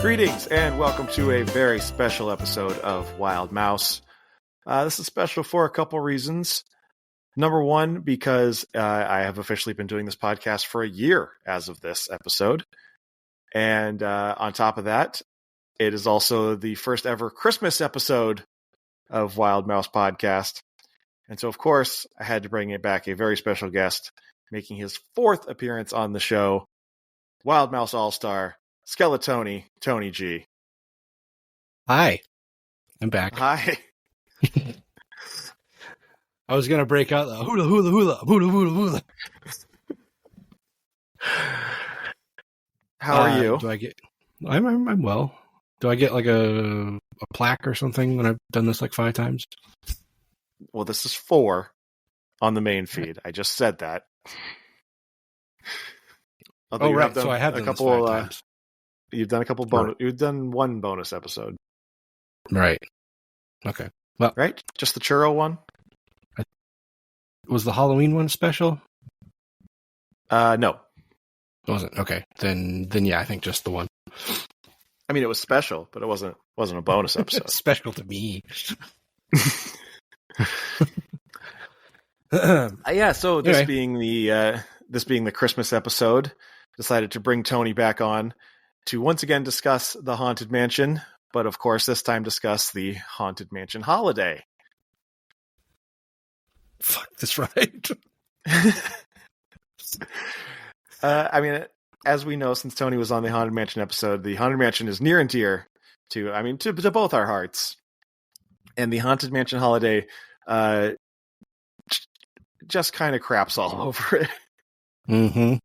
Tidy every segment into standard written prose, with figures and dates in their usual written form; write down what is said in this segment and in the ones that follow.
Greetings and welcome to a very special episode of Wild Mouse. This is special for a couple reasons. Number one, because I have officially been doing this podcast for a year as of this episode. And on top of that, it is also the first ever Christmas episode of Wild Mouse Podcast. And so, of course, I had to bring it back a very special guest, making his fourth appearance on the show, Wild Mouse All-Star, SkeleTony, Tony G. Hi. I'm back. Hi. I was going to break out the hula, hula, hula, hula, hula, hula. How are you? I'm well. Do I get like a plaque or something when I've done this like 5 times? Well, this is 4 on the main feed. I just said that. Although right. So I have done a couple 5 times. You've done a couple bonus. You've done 1 bonus episode, right? Okay. Well, right. Just the churro one. Was the Halloween one special? No, it wasn't. Okay, then yeah, I think just the one. I mean, it was special, but it wasn't a bonus episode. Special to me. Yeah. So this anyway. being the Christmas episode, decided to bring Tony back on to once again discuss the Haunted Mansion, but of course this time discuss the Haunted Mansion holiday. Fuck, that's right. I mean, as we know, since Tony was on the Haunted Mansion episode, the Haunted Mansion is near and dear to both our hearts. And the Haunted Mansion holiday just kind of craps all over it. Mm-hmm.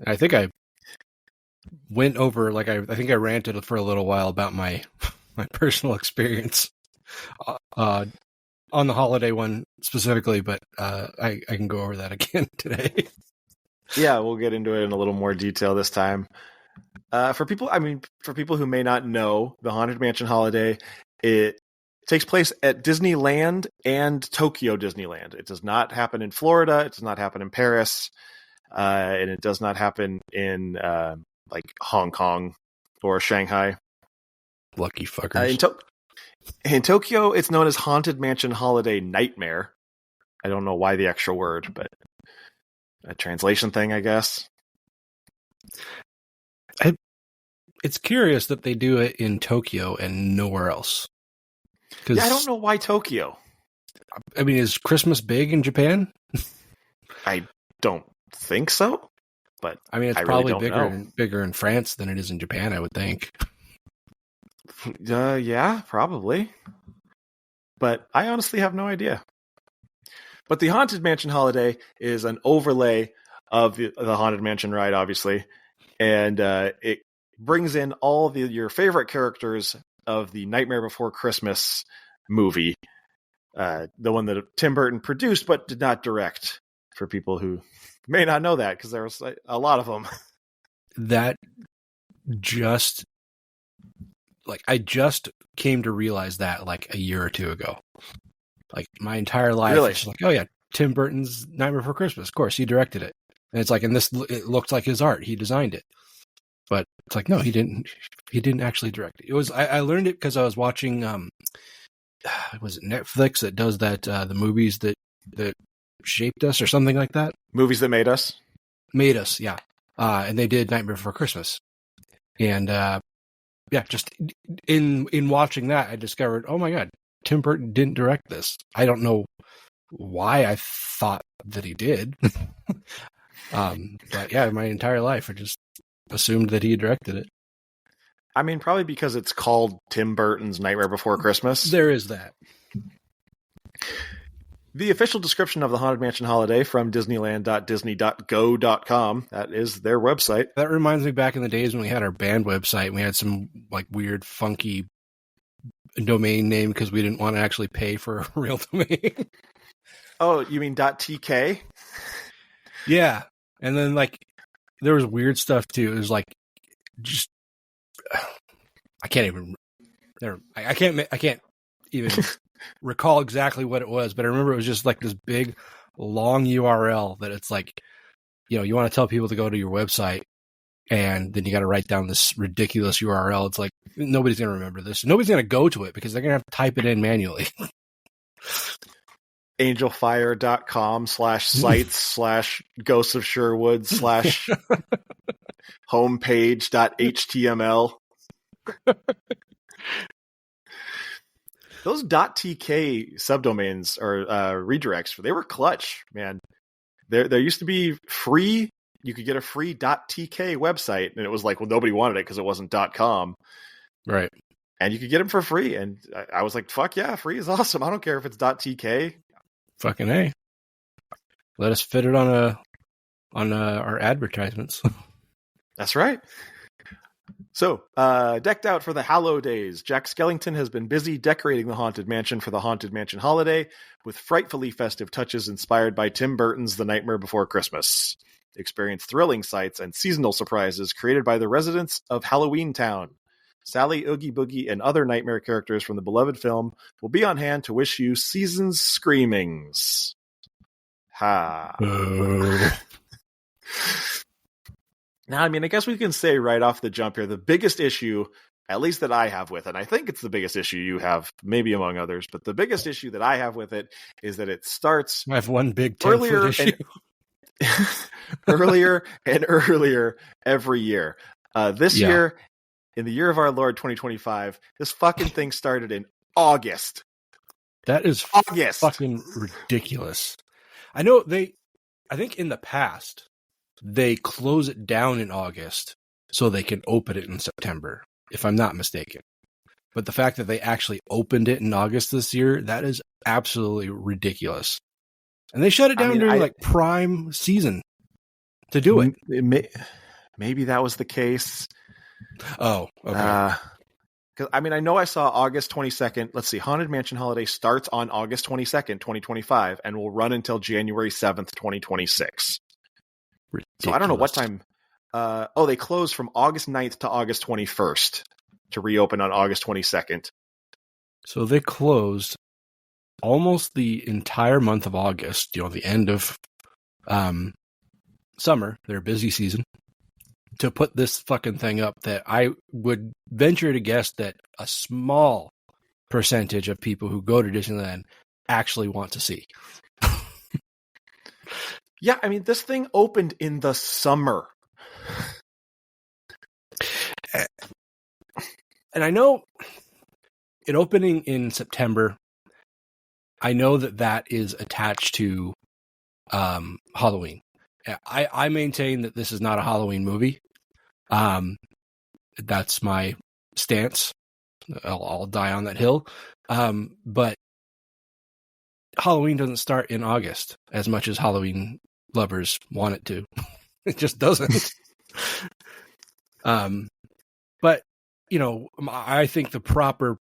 I think I went over, like, I think I ranted for a little while about my personal experience on the holiday one specifically, but I can go over that again today. Yeah, we'll get into it in a little more detail this time. For people who may not know, the Haunted Mansion holiday, it takes place at Disneyland and Tokyo Disneyland. It does not happen in Florida. It does not happen in Paris. And it does not happen in like Hong Kong or Shanghai. Lucky fuckers. In Tokyo, it's known as Haunted Mansion Holiday Nightmare. I don't know why the extra word, but a translation thing, I guess. It's curious that they do it in Tokyo and nowhere else. Yeah, I don't know why Tokyo. I mean, is Christmas big in Japan? I don't think so, but I mean, it's probably bigger in France than it is in Japan, I would think. Yeah, probably. But I honestly have no idea. But the Haunted Mansion holiday is an overlay of the Haunted Mansion ride, obviously, and it brings in all of your favorite characters of the Nightmare Before Christmas movie, the one that Tim Burton produced but did not direct, for people who may not know that, because there was a lot of them. That just, like, I just came to realize that like a year or 2 ago. Like, my entire life, really? It's just like, oh yeah, Tim Burton's Nightmare Before Christmas. Of course, he directed it. And it's like, and it looked like his art. He designed it. But it's like, no, he didn't. He didn't actually direct it. It was, I learned it because I was watching, was it Netflix that does that, the movies that shaped us or something like that? Movies that made us? Made us, yeah. And they did Nightmare Before Christmas. And, yeah, just in watching that, I discovered, oh my God, Tim Burton didn't direct this. I don't know why I thought that he did. But yeah, my entire life, I just assumed that he directed it. I mean, probably because it's called Tim Burton's Nightmare Before Christmas. There is that. The official description of the Haunted Mansion holiday from Disneyland.disney.go.com. That is their website. That reminds me back in the days when we had our band website and we had some like weird, funky domain name because we didn't want to actually pay for a real domain. Oh, you mean .tk? Yeah. And then like there was weird stuff too. It was like just I can't even recall exactly what it was, but I remember it was just like this big long URL that it's like, you know, you want to tell people to go to your website and then you got to write down this ridiculous URL. It's like, nobody's going to remember this. Nobody's going to go to it because they're going to have to type it in manually. angelfire.com/sites/ghosts of Sherwood /homepage.html. Those .tk subdomains or redirects, they were clutch, man. There used to be free. You could get a free .tk website, and it was like, well, nobody wanted it because it wasn't .com, right? And you could get them for free, and I was like, fuck yeah, free is awesome. I don't care if it's .tk. Fucking A. Let us fit it on our advertisements. That's right. So, decked out for the Hallow Days, Jack Skellington has been busy decorating the Haunted Mansion for the Haunted Mansion holiday with frightfully festive touches inspired by Tim Burton's The Nightmare Before Christmas. Experience thrilling sights and seasonal surprises created by the residents of Halloween Town. Sally, Oogie Boogie, and other nightmare characters from the beloved film will be on hand to wish you season's screamings. Ha. Now, I mean, I guess we can say right off the jump here, the biggest issue, at least that I have with it, and I think it's the biggest issue you have, maybe among others, but the biggest issue that I have with it is that it starts I have one big 10-foot issue. Earlier and earlier every year. This year, in the year of our Lord 2025, this fucking thing started in August. That is August. Fucking ridiculous. I know I think in the past, they close it down in August so they can open it in September, if I'm not mistaken. But the fact that they actually opened it in August this year, that is absolutely ridiculous. And they shut it down during like prime season to do it. Maybe that was the case. Oh, okay. Because I mean, I know I saw August 22nd. Let's see. Haunted Mansion Holiday starts on August 22nd, 2025, and will run until January 7th, 2026. Ridiculous. So I don't know what time. They close from August 9th to August 21st to reopen on August 22nd. So they closed almost the entire month of August, the end of summer, their busy season, to put this fucking thing up that I would venture to guess that a small percentage of people who go to Disneyland actually want to see. Yeah, I mean, this thing opened in the summer. And I know it opening in September, I know that is attached to Halloween. I maintain that this is not a Halloween movie. That's my stance. I'll die on that hill. But Halloween doesn't start in August as much as Halloween lovers want it to. It just doesn't. But, I think the proper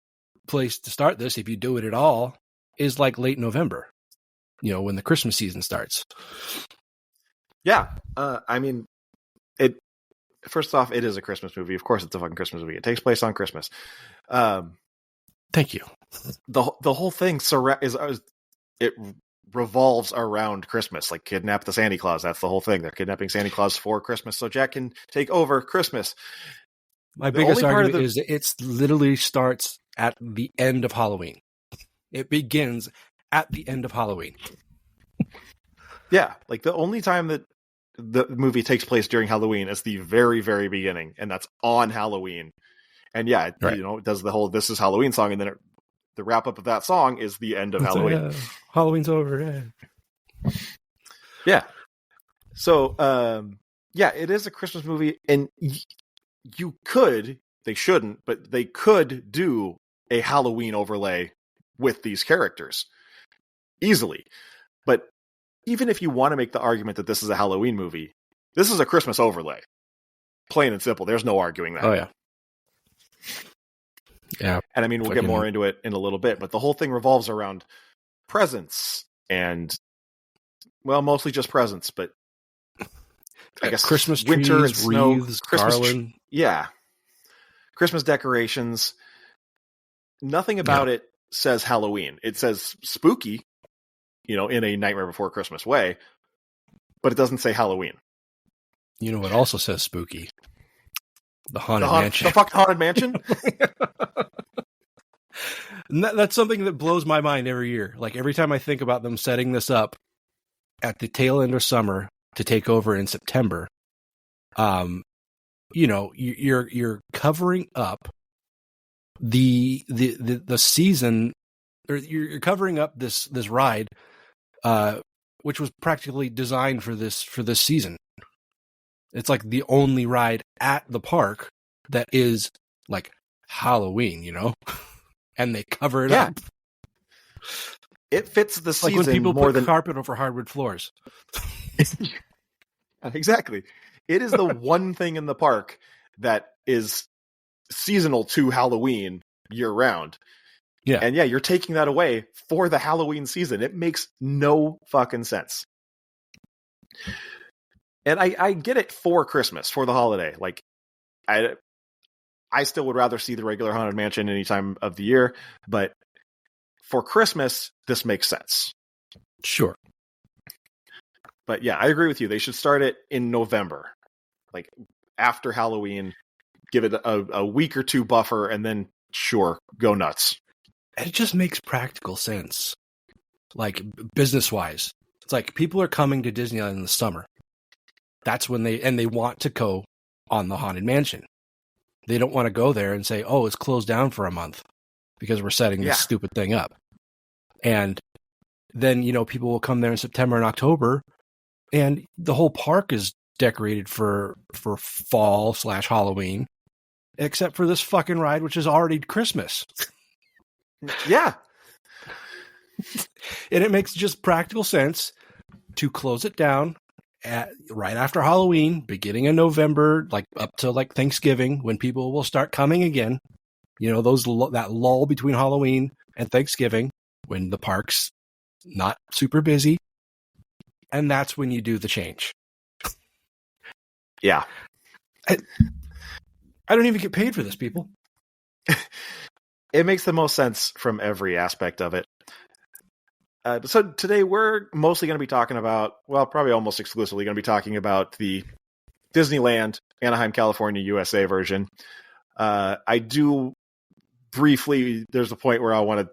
place to start this, if you do it at all, is like late November, when the Christmas season starts. Yeah. I mean, first off, it is a Christmas movie. Of course, it's a fucking Christmas movie. It takes place on Christmas. Thank you. The whole thing it revolves around Christmas, like kidnap the Santa Claus. That's the whole thing. They're kidnapping Santa Claus for Christmas so Jack can take over Christmas. My biggest argument is that it literally starts at the end of Halloween. It begins at the end of Halloween. Yeah, like the only time that the movie takes place during Halloween is the very, very beginning, and that's on Halloween. And yeah, right. It does the whole "This is Halloween" song, and then the wrap up of that song is the end of Halloween. Halloween's over. Yeah. So, it is a Christmas movie, and they shouldn't, but they could do a Halloween overlay with these characters easily. But even if you want to make the argument that this is a Halloween movie, this is a Christmas overlay. Plain and simple. There's no arguing that. Oh, yeah. Yeah. And I mean, we'll get more into it in a little bit, but the whole thing revolves around presents and, well, mostly just presents, but I guess Christmas winter trees, and snow, wreaths, Christmas garland. Yeah. Christmas decorations. Nothing about it says Halloween. It says spooky, in a Nightmare Before Christmas way, but it doesn't say Halloween. You know what also says spooky? The Haunted Mansion. The fucking Haunted Mansion? That's something that blows my mind every year. Like every time I think about them setting this up at the tail end of summer to take over in September, you're covering up the season, or you're covering up this ride, which was practically designed for this season. It's like the only ride at the park that is like Halloween, and they cover it up. It fits the season like when people more put than carpet over hardwood floors. Exactly. It is the one thing in the park that is seasonal to Halloween year round. Yeah. And you're taking that away for the Halloween season. It makes no fucking sense. And I get it for Christmas, for the holiday. Like, I still would rather see the regular Haunted Mansion any time of the year, but for Christmas, this makes sense. Sure. But yeah, I agree with you. They should start it in November, like after Halloween, give it a week or two buffer, and then sure, go nuts. It just makes practical sense. Like business-wise. It's like people are coming to Disneyland in the summer. That's when they want to go on the Haunted Mansion. They don't want to go there and say, oh, it's closed down for a month because we're setting this stupid thing up. And then, people will come there in September and October, and the whole park is decorated for fall/Halloween, except for this fucking ride, which is already Christmas. Yeah. And it makes just practical sense to close it down right after Halloween, beginning of November, like up to like Thanksgiving, when people will start coming again. That lull between Halloween and Thanksgiving, when the park's not super busy, and that's when you do the change. Yeah, I don't even get paid for this, people. It makes the most sense from every aspect of it. So today we're mostly going to be talking about, well, probably almost exclusively going to be talking about the Disneyland, Anaheim, California, USA version. I do briefly, there's a point where I want to,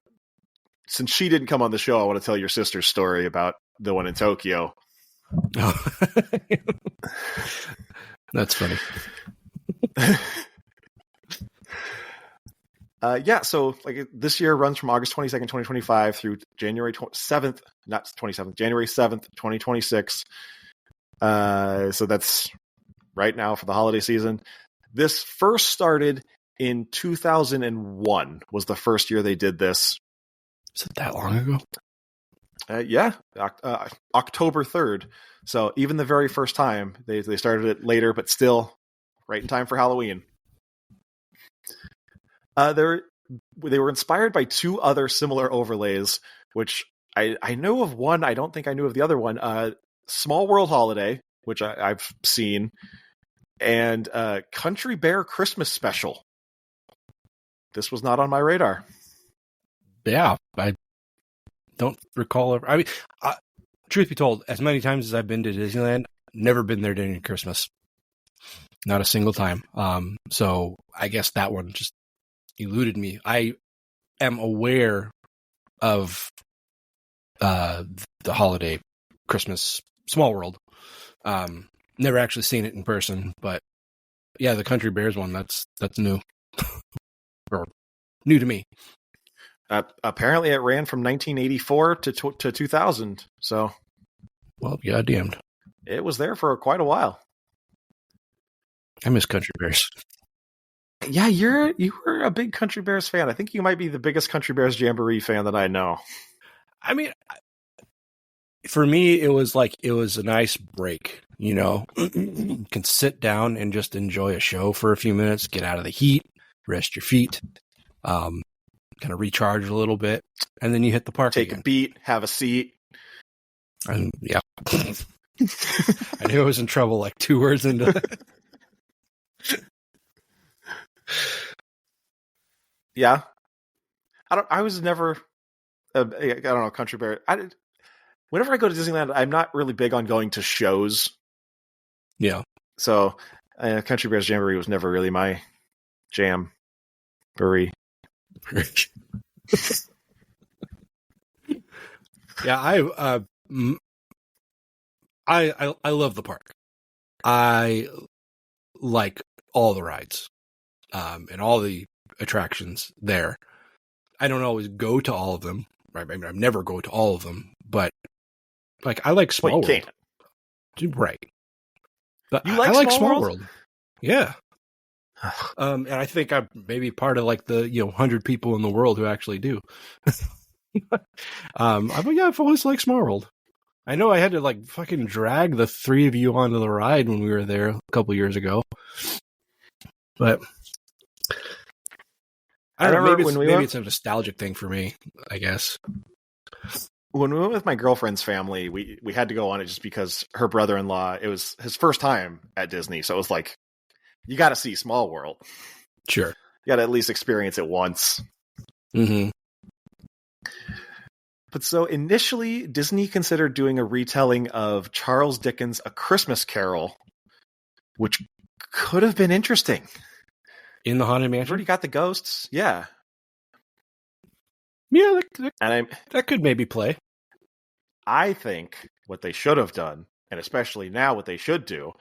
since she didn't come on the show, I want to tell your sister's story about the one in Tokyo. Oh. That's funny. So like this year runs from August 22nd, 2025 through January 7th, 2026. So that's right now for the holiday season. This first started in 2001 was the first year they did this. Is it that long ago? October 3rd. So even the very first time, they started it later, but still right in time for Halloween. They were inspired by two other similar overlays, which I know of one. I don't think I knew of the other one. Small World Holiday, which I've seen, and Country Bear Christmas Special. This was not on my radar. Yeah, I don't recall. I mean, truth be told, as many times as I've been to Disneyland, never been there during Christmas. Not a single time. So I guess that one just eluded me. I am aware of the holiday Christmas Small World. Never actually seen it in person, but yeah, the Country Bears one, that's new. Or new to me. Apparently it ran from 1984 to 2000. So, well, goddamned. It was there for quite a while. I miss Country Bears. Yeah, you were a big Country Bears fan. I think you might be the biggest Country Bears Jamboree fan that I know. I mean, for me, it was a nice break. You can sit down and just enjoy a show for a few minutes, get out of the heat, rest your feet, kind of recharge a little bit, and then you hit the park. Take again. A beat, have a seat. And yeah. I knew I was in trouble like 2 words into it. Yeah. I was never I don't know, Country Bear. Whenever I go to Disneyland, I'm not really big on going to shows. Yeah. So Country Bears Jamboree was never really my jam. Burry. Yeah, I love the park. I like all the rides, and all the attractions there. I don't always go to all of them. Right? I mean, I never go to all of them, but like I like Small Well, you World. can't. Right. But You like I like Small Small World? World. Yeah. And I think I'm maybe part of like the 100 people in the world who actually do. I've always liked Small World. I know I had to like fucking drag the three of you onto the ride when we were there a couple years ago, but I don't know. Maybe it's a nostalgic thing for me, I guess. When we went with my girlfriend's family, we had to go on it just because her brother-in-law, it was his first time at Disney. So it was like, you got to see Small World. Sure. You got to at least experience it once. Mm-hmm. But so initially, Disney considered doing a retelling of Charles Dickens' A Christmas Carol, which could have been interesting. In the Haunted Mansion? You've already got the ghosts. Yeah. Yeah, that could maybe play. I think what they should have done, and especially now what they should do,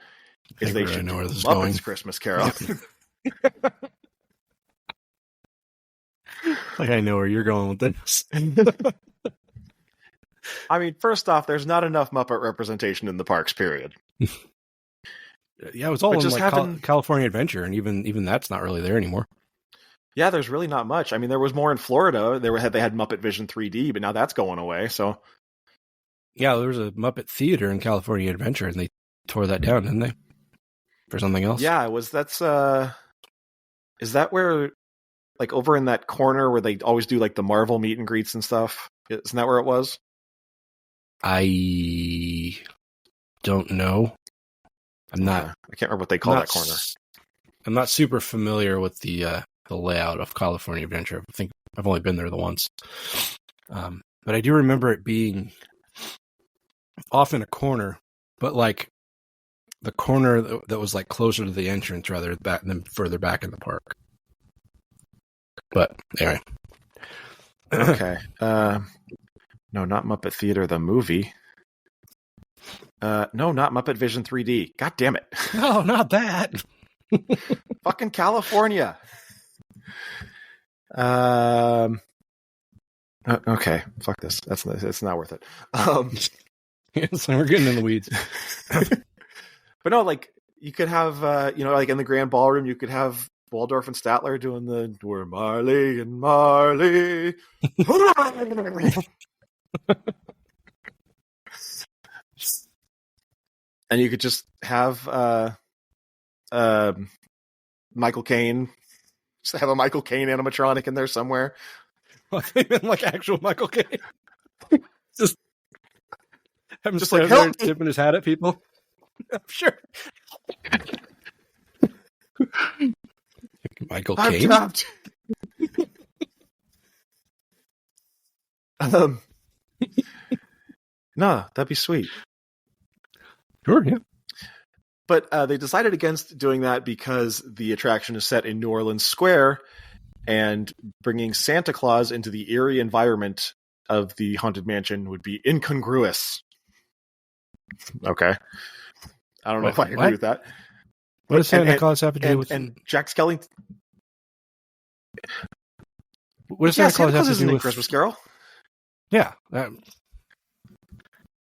is they should know where this is Muppets going. Christmas Carol. Like I know where you're going with this. I mean, first off, there's not enough Muppet representation in the parks, period. Yeah, it was all in like California Adventure, and even that's not really there anymore. Yeah, there's really not much. I mean, there was more in Florida. They had Muppet Vision 3D, but now that's going away. So, yeah, there was a Muppet Theater in California Adventure, and they tore that down, didn't they? For something else. Yeah, is that where, like, over in that corner where they always do like the Marvel meet and greets and stuff? Isn't that where it was? I don't know. I can't remember what they call that corner. I'm not super familiar with the layout of California Adventure. I think I've only been there the once. But I do remember it being off in a corner, but like the corner that was like closer to the entrance rather than further back in the park. But anyway. Okay. No, not Muppet Theater, the movie. No, not Muppet Vision 3D. God damn it. No, not that. Fucking California. Okay, fuck this. It's not worth it. So we're getting in the weeds. But no, like you could have, like in the Grand Ballroom, you could have Waldorf and Statler doing the "We're Marley and Marley." And you could just have Michael Caine. Just have a Michael Caine animatronic in there somewhere. Like actual Michael Caine. Just have him just like there tipping his hat at people. Sure. Michael Caine. No, that'd be sweet. Sure, yeah. But they decided against doing that because the attraction is set in New Orleans Square, and bringing Santa Claus into the eerie environment of the Haunted Mansion would be incongruous. Okay. I don't know if I agree with that. What does Santa Claus have to do with... And Jack Skellington... What does Santa Claus have to do with... Christmas Carol? Yeah.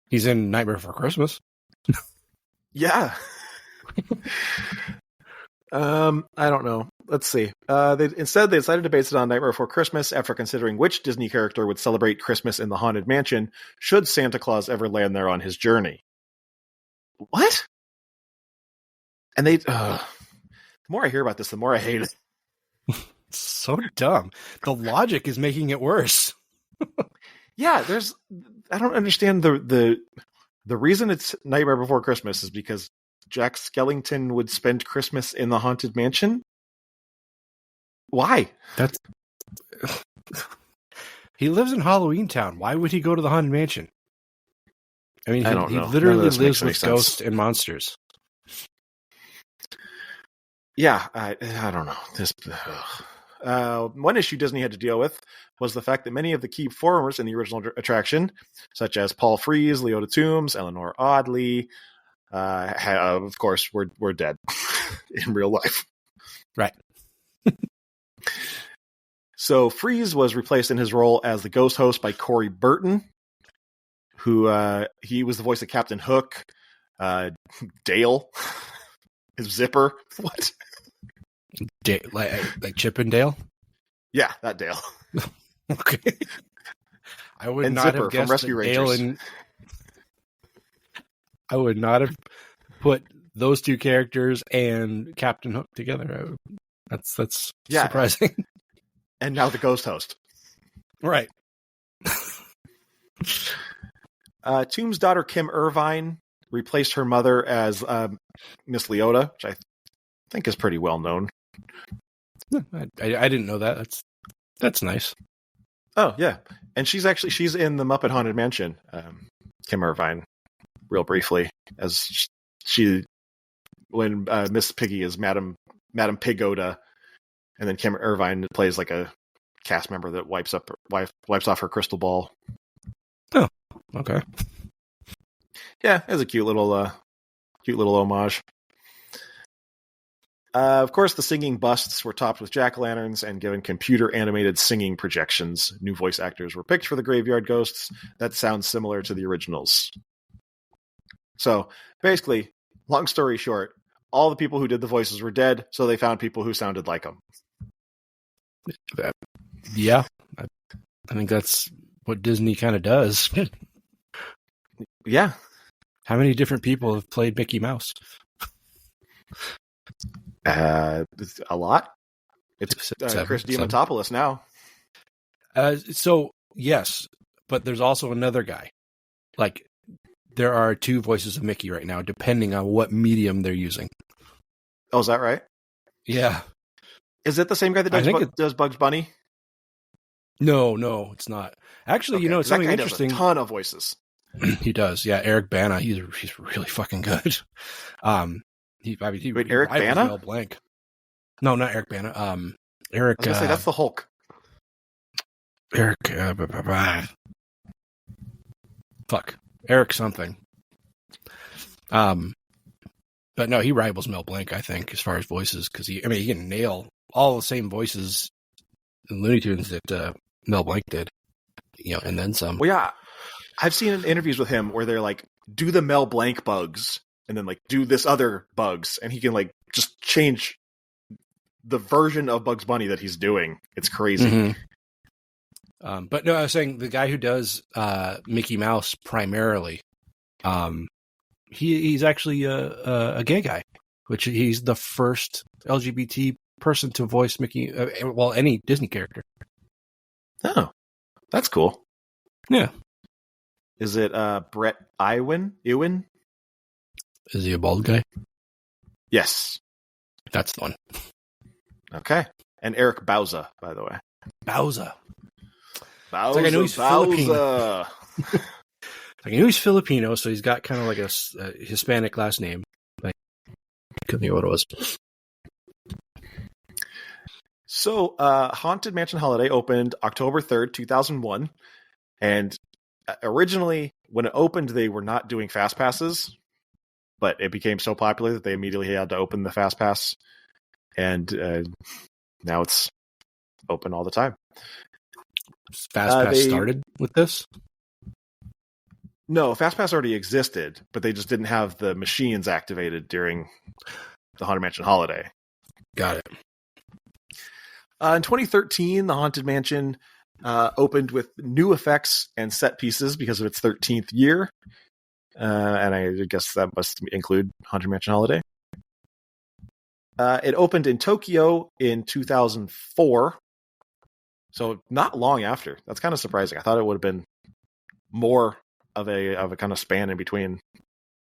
He's in Nightmare Before Christmas. Yeah. I don't know. Let's see. They decided to base it on Nightmare Before Christmas after considering which Disney character would celebrate Christmas in the Haunted Mansion should Santa Claus ever land there on his journey. What? And the more I hear about this, the more I hate it. It's so dumb. The logic is making it worse. Yeah, I don't understand the reason it's Nightmare Before Christmas is because Jack Skellington would spend Christmas in the Haunted Mansion. Why? He lives in Halloween Town. Why would he go to the Haunted Mansion? I mean, he literally lives with ghosts and monsters. Yeah, I don't know. One issue Disney had to deal with was the fact that many of the key performers in the original attraction, such as Paul Frees, Leota Toombs, Eleanor Audley, of course, were dead in real life. Right. So Freeze was replaced in his role as the ghost host by Corey Burton, who he was the voice of Captain Hook, Dale, his zipper. What? Like Chip and Dale? Yeah, that Dale. Okay. I would and not Zipper have guessed from Rescue Dale Rangers. and I would not have put those two characters and Captain Hook together. That's surprising. And now the ghost host. Right. Tomb's daughter, Kim Irvine, replaced her mother as Miss Leota, which I think is pretty well known. I didn't know that. That's nice. Oh, yeah. And she's in the Muppet Haunted Mansion, Kim Irvine, real briefly, as when Miss Piggy is Madam Pigoda, and then Kim Irvine plays like a cast member that wipes off her crystal ball. Oh, okay. Yeah, it's a cute little homage. Of course, the singing busts were topped with jack-o'-lanterns and given computer-animated singing projections. New voice actors were picked for the graveyard ghosts. That sounds similar to the originals. So, basically, long story short, all the people who did the voices were dead, so they found people who sounded like them. Yeah, I think that's what Disney kind of does. Yeah. How many different people have played Mickey Mouse? A lot. It's Chris Diamantopoulos now. So yes, but there's also another guy. Like there are two voices of Mickey right now, depending on what medium they're using. Oh, is that right? Yeah. Is it the same guy that does Bugs Bunny? No, it's not. Actually, okay, it's something that guy interesting. Does a ton of voices. He does. Yeah, Eric Bana. He's really fucking good. Eric Bana? Mel Blanc. No, not Eric Bana. Eric. I was gonna say that's the Hulk. Eric. Fuck. Eric something. But no, he rivals Mel Blanc, I think, as far as voices, because he can nail all the same voices in Looney Tunes that Mel Blanc did, and then some. Well, yeah, I've seen interviews with him where they're like, do the Mel Blanc bugs, and then like do this other bugs, and he can like just change the version of Bugs Bunny that he's doing. It's crazy. Mm-hmm. But no, I was saying the guy who does Mickey Mouse primarily, he's actually a gay guy, which he's the first LGBT person to voice Mickey, any Disney character. Oh, that's cool. Yeah. Is it Brett Ewan? Is he a bald guy? Yes. That's the one. Okay. And Eric Bauza, by the way. Bauza. Like I know he's Filipino. I know he's Filipino, so he's got kind of like a Hispanic last name. I couldn't think of what it was. So, Haunted Mansion Holiday opened October 3rd, 2001. And originally, when it opened, they were not doing fast passes. But it became so popular that they immediately had to open the fast pass. And now it's open all the time. Fast pass started with this? No, fast pass already existed, but they just didn't have the machines activated during the Haunted Mansion Holiday. Got it. In 2013, the Haunted Mansion opened with new effects and set pieces because of its 13th year. And I guess that must include Haunted Mansion Holiday. It opened in Tokyo in 2004. So not long after. That's kind of surprising. I thought it would have been more of a kind of span in between.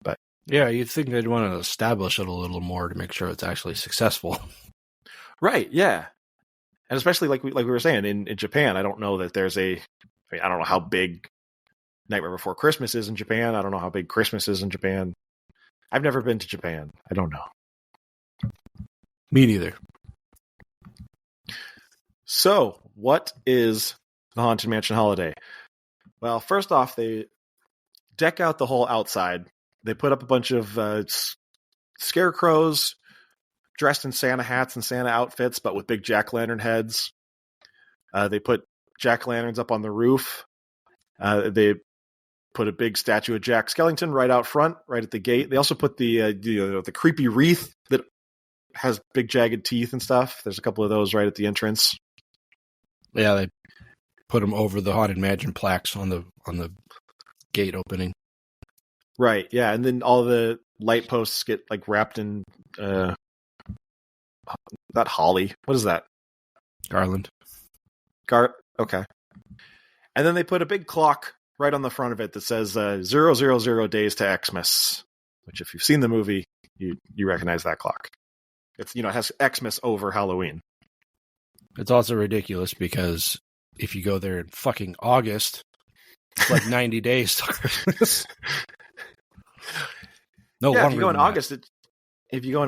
But yeah, you'd think they'd want to establish it a little more to make sure it's actually successful. Right, yeah. And especially like we were saying in Japan, I don't know that there's I don't know how big Nightmare Before Christmas is in Japan. I don't know how big Christmas is in Japan. I've never been to Japan. I don't know. Me neither. So, what is the Haunted Mansion holiday? Well, first off, they deck out the whole outside. They put up a bunch of scarecrows dressed in Santa hats and Santa outfits, but with big jack-o'-lantern heads. They put jack-o'-lanterns up on the roof. They put a big statue of Jack Skellington right out front, right at the gate. They also put the creepy wreath that has big jagged teeth and stuff. There's a couple of those right at the entrance. Yeah, they put them over the Haunted Mansion plaques on the gate opening. Right, yeah, and then all the light posts get like wrapped in not holly. What is that? Garland. Okay. And then they put a big clock right on the front of it that says 000 days to Xmas, which if you've seen the movie, you recognize that clock. It's, it has Xmas over Halloween. It's also ridiculous because if you go there in fucking August, it's like 90 days to Christmas. No, yeah, if you go in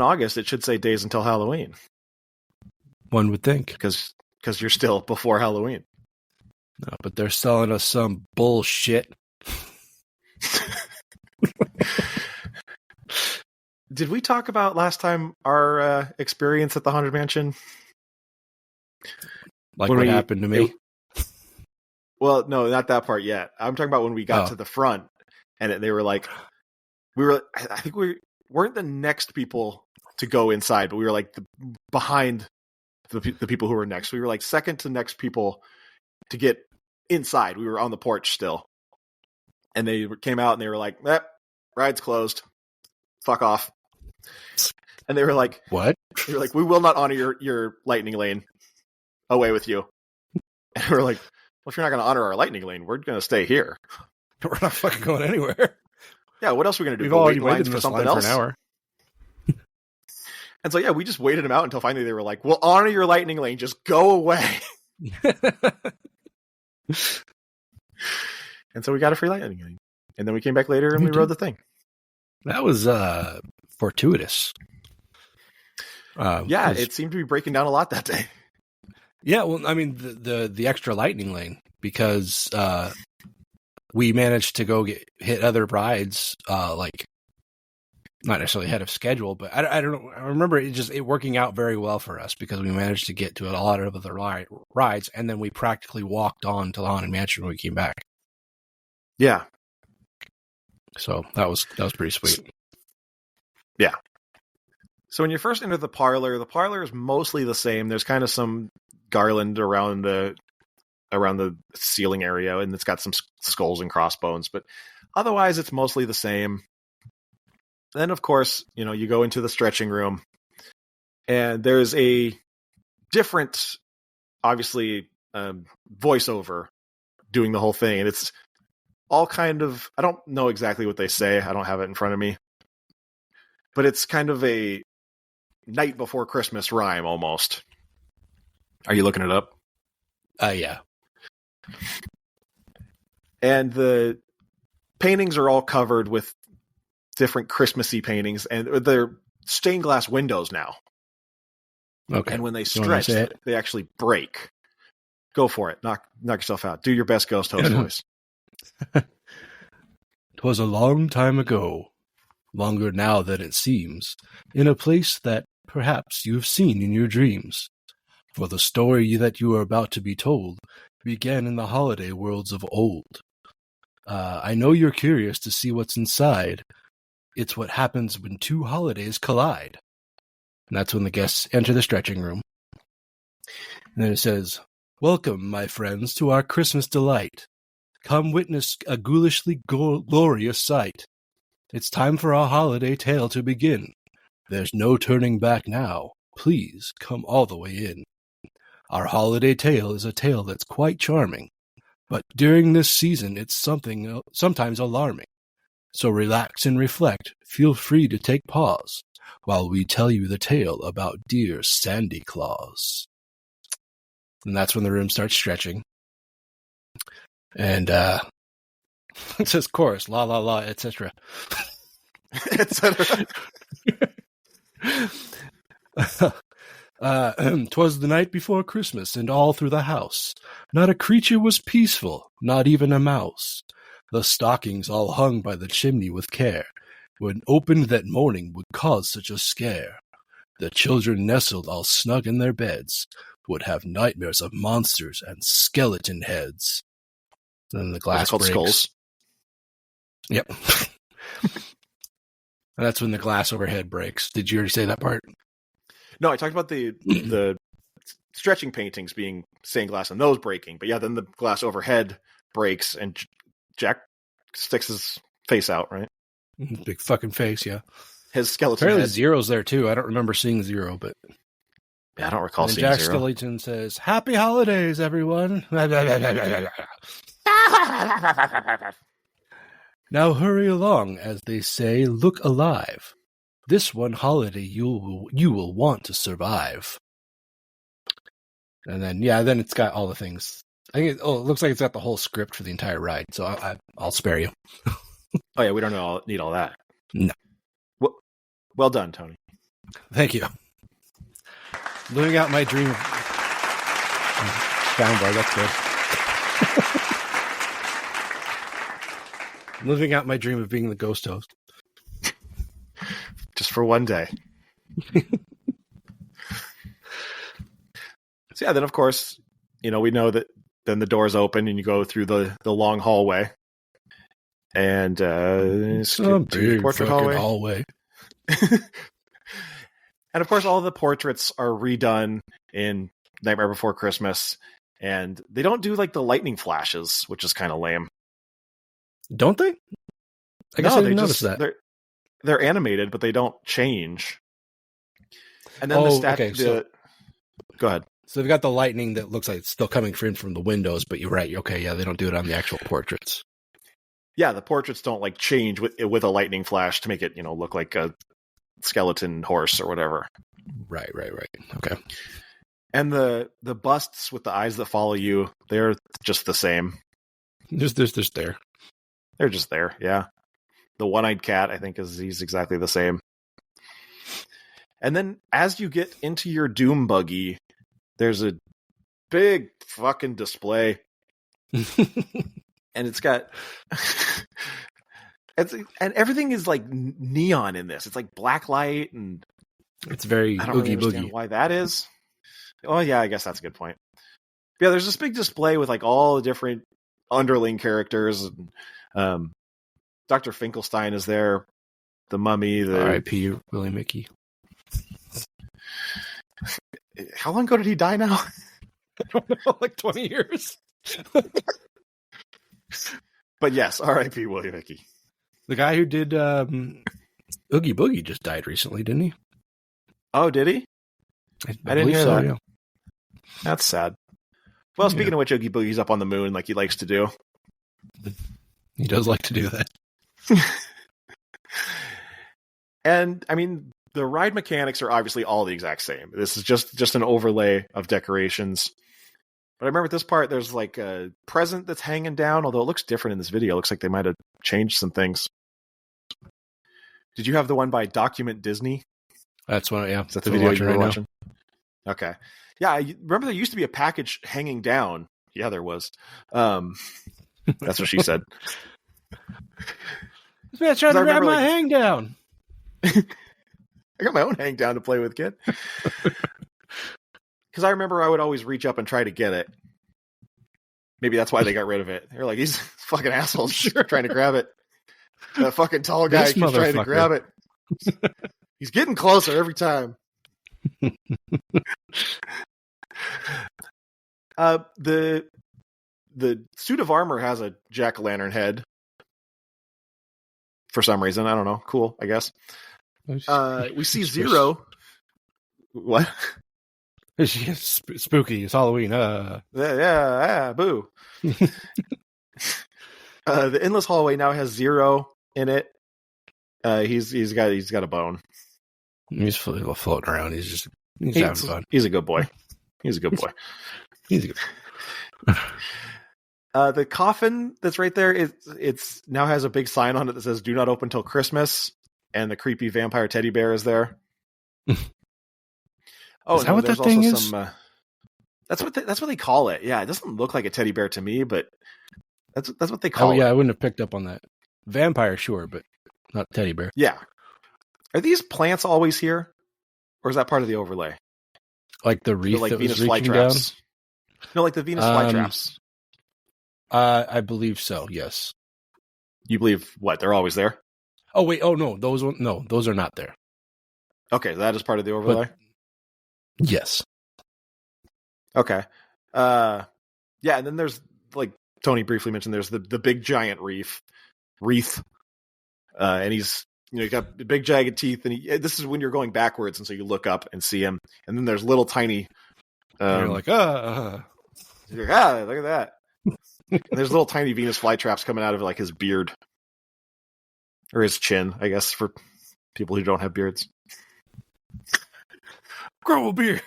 August, it should say days until Halloween. One would think. Because you're still before Halloween. No, but they're selling us some bullshit. Did we talk about last time our experience at the Haunted Mansion? Like what happened to me? Well, no, not that part yet. I'm talking about when we got to the front and they were like, I think we weren't the next people to go inside, but we were like behind the people who were next. We were like second to next people to get inside. We were on the porch still. And they came out and they were like, ride's closed. Fuck off. And they were like, what? They were like, we will not honor your lightning lane. Away with you. And we were like, well, if you're not going to honor our lightning lane, we're going to stay here. We're not fucking going anywhere. Yeah, what else are we going to do? We've Go already wait in lines for something else? For an hour. And so, yeah, we just waited them out until finally they were like, we'll honor your lightning lane. Just go away. And so we got a free lightning lane. And then we came back later and we rode the thing. That was fortuitous. Yeah, it seemed to be breaking down a lot that day. Yeah, well, I mean, the extra lightning lane, because we managed to go hit other rides, like not necessarily ahead of schedule, but I don't know. I remember it working out very well for us because we managed to get to a lot of other rides, and then we practically walked on to the Haunted Mansion when we came back. Yeah. So that was pretty sweet. Yeah. So when you first enter the parlor is mostly the same. There's kind of some garland around the ceiling area, and it's got some skulls and crossbones, but otherwise it's mostly the same. Then, of course, you go into the stretching room, and there's a different, obviously, voiceover doing the whole thing, and it's all kind of, I don't know exactly what they say. I don't have it in front of me, but it's kind of a Night Before Christmas rhyme almost. Are you looking it up? Yeah. And the paintings are all covered with different Christmassy paintings, and they're stained glass windows now. Okay. And when they stretch, they actually break. Go for it. Knock yourself out. Do your best ghost host voice. 'Twas a long time ago, longer now than it seems, in a place that perhaps you've seen in your dreams. For the story that you are about to be told began in the holiday worlds of old. I know you're curious to see what's inside. It's what happens when two holidays collide. And that's when the guests enter the stretching room. And then it says, "Welcome, my friends, to our Christmas delight. Come witness a ghoulishly glorious sight. It's time for our holiday tale to begin. There's no turning back now. Please come all the way in. Our holiday tale is a tale that's quite charming, but during this season it's sometimes alarming. So relax and reflect. Feel free to take pause while we tell you the tale about dear Sandy Claus." And that's when the room starts stretching. And it says chorus, la la la, etc. Etc. 'Twas the night before Christmas, and all through the house not a creature was peaceful, not even a mouse. The stockings all hung by the chimney with care, when opened that morning would cause such a scare. The children nestled all snug in their beds, would have nightmares of monsters and skeleton heads. Then the glass called breaks. Skulls. Yep. And that's when the glass overhead breaks. Did you already say that part? No, I talked about the stretching paintings being stained glass and those breaking. But yeah, then the glass overhead breaks and Jack sticks his face out, right? Big fucking face, yeah. His skeleton Apparently head. Zero's there too. I don't remember seeing Zero, but Yeah, I don't recall seeing Jack Zero. Skellington says, "Happy holidays, everyone." Now hurry along, as they say, look alive. This one holiday you will want to survive. And then, then it's got all the things. I think it looks like it's got the whole script for the entire ride, so I'll spare you. Oh yeah, we don't need all that. No. Well done, Tony. Thank you. Living out my dream of soundbar, that's good. Living out my dream of being the ghost host. Just for one day. So yeah, then of course, we know that then the doors open and you go through the long hallway. And some big portrait hallway. And of course, all the portraits are redone in Nightmare Before Christmas, and they don't do like the lightning flashes, which is kind of lame. Don't they? I guess I didn't notice that. They're animated, but they don't change. And then go ahead. So they've got the lightning that looks like it's still coming from the windows, but you're right. Okay, yeah, they don't do it on the actual portraits. Yeah, the portraits don't like change with a lightning flash to make it, look like a skeleton horse or whatever. Right. Okay. And the busts with the eyes that follow you, they're just the same. Just there. They're just there, yeah. The one-eyed cat, I think, he's exactly the same. And then as you get into your Doom buggy, there's a big fucking display. And it's got and everything is like neon in this. It's like black light, and it's very I don't really understand why that is. Oh yeah, I guess that's a good point. Yeah, there's this big display with like all the different underling characters. And, Dr. Finkelstein is there. The Mummy. The R.I.P. Willie Mickey. How long ago did he die now? I don't know, like 20 years. But yes, R.I.P. Willie Mickey. The guy who did Oogie Boogie just died recently, didn't he? Oh, did he? I didn't hear that. Yeah. That's sad. Well, speaking of which, Oogie Boogie's up on the moon like he likes to do. He does like to do that. And, I mean, the ride mechanics are obviously all the exact same. This is just an overlay of decorations. But I remember at this part, there's like a present that's hanging down, although it looks different in this video. It looks like they might have changed some things. Did you have the one by Document Disney? That's one, yeah. Is that the video you were watching? Okay. Yeah, I remember there used to be a package hanging down. Yeah, there was. That's what she said. This man's trying to grab my hang down. I got my own hang down to play with, kid. Because I remember I would always reach up and try to get it. Maybe that's why they got rid of it. They're like, these fucking assholes trying to grab it. That fucking tall guy keeps trying to grab it. He's getting closer every time. The suit of armor has a jack-o'-lantern head. For some reason. I don't know. Cool, I guess. We see Zero. What? It's spooky. It's Halloween. Yeah, boo. The endless hallway now has Zero in it. He's got a bone. He's floating around. He's having fun. He's a good boy. He's a good boy. The coffin that's right there, it's now has a big sign on it that says "Do not open till Christmas," and the creepy vampire teddy bear is there. Oh Is that no, what there's that thing also is? some. That's what they call it. Yeah, it doesn't look like a teddy bear to me, but that's what they Oh call yeah, it. I wouldn't have picked up on that. Vampire, sure, but not teddy bear. Yeah. Are these plants always here, or is that part of the overlay? Like the They're wreath like that was Venus reaching down. flytraps. No, like the Venus flytraps. I believe so. Yes. You believe what? They're always there. Oh wait. Oh no, those are not there. Okay, that is part of the overlay. But, yes. Okay. Yeah, and then there's like Tony briefly mentioned. There's the big giant wreath, and he's you got the big jagged teeth, and this is when you're going backwards, and so you look up and see him, and then there's little tiny. You're like, You're like, look at that. And there's little tiny Venus flytraps coming out of like his beard or his chin, I guess, for people who don't have beards. grow a beard.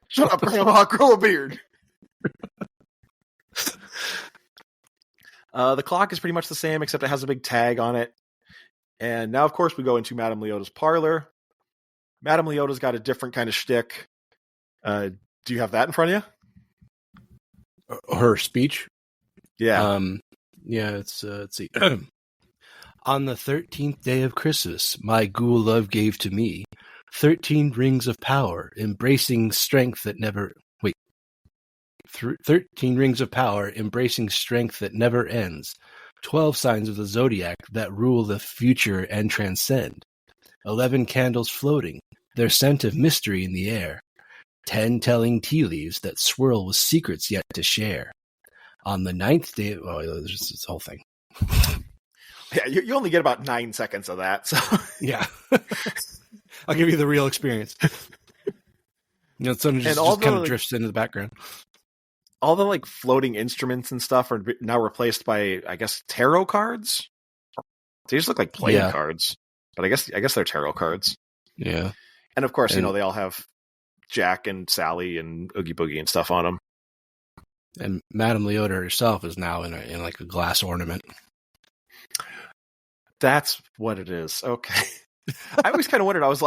Shut up, Grandma. Grow a beard. The clock is pretty much the same, except it has a big tag on it. And now, of course, we go into Madame Leota's parlor. Madame Leota's got a different kind of shtick. Do you have that in front of you? Her speech? Yeah. Yeah, let's see. On the 13th day of Christmas, my ghoul love gave to me 13 rings of power, embracing strength that never... 13 rings of power, embracing strength that never ends. 12 signs of the zodiac that rule the future and transcend. 11 candles floating, their scent of mystery in the air. 10 telling tea leaves that swirl with secrets yet to share. On the 9th day... Oh, there's just this whole thing. Yeah, you only get about 9 seconds of that. So yeah. I'll give you the real experience. Something just kind of drifts into the background. All the like floating instruments and stuff are now replaced by, I guess, tarot cards. They just look like playing cards, but I guess they're tarot cards. Yeah, and of course, they all have Jack and Sally and Oogie Boogie and stuff on them. And Madame Leota herself is now in like a glass ornament. That's what it is. Okay. I always kind of wondered. I was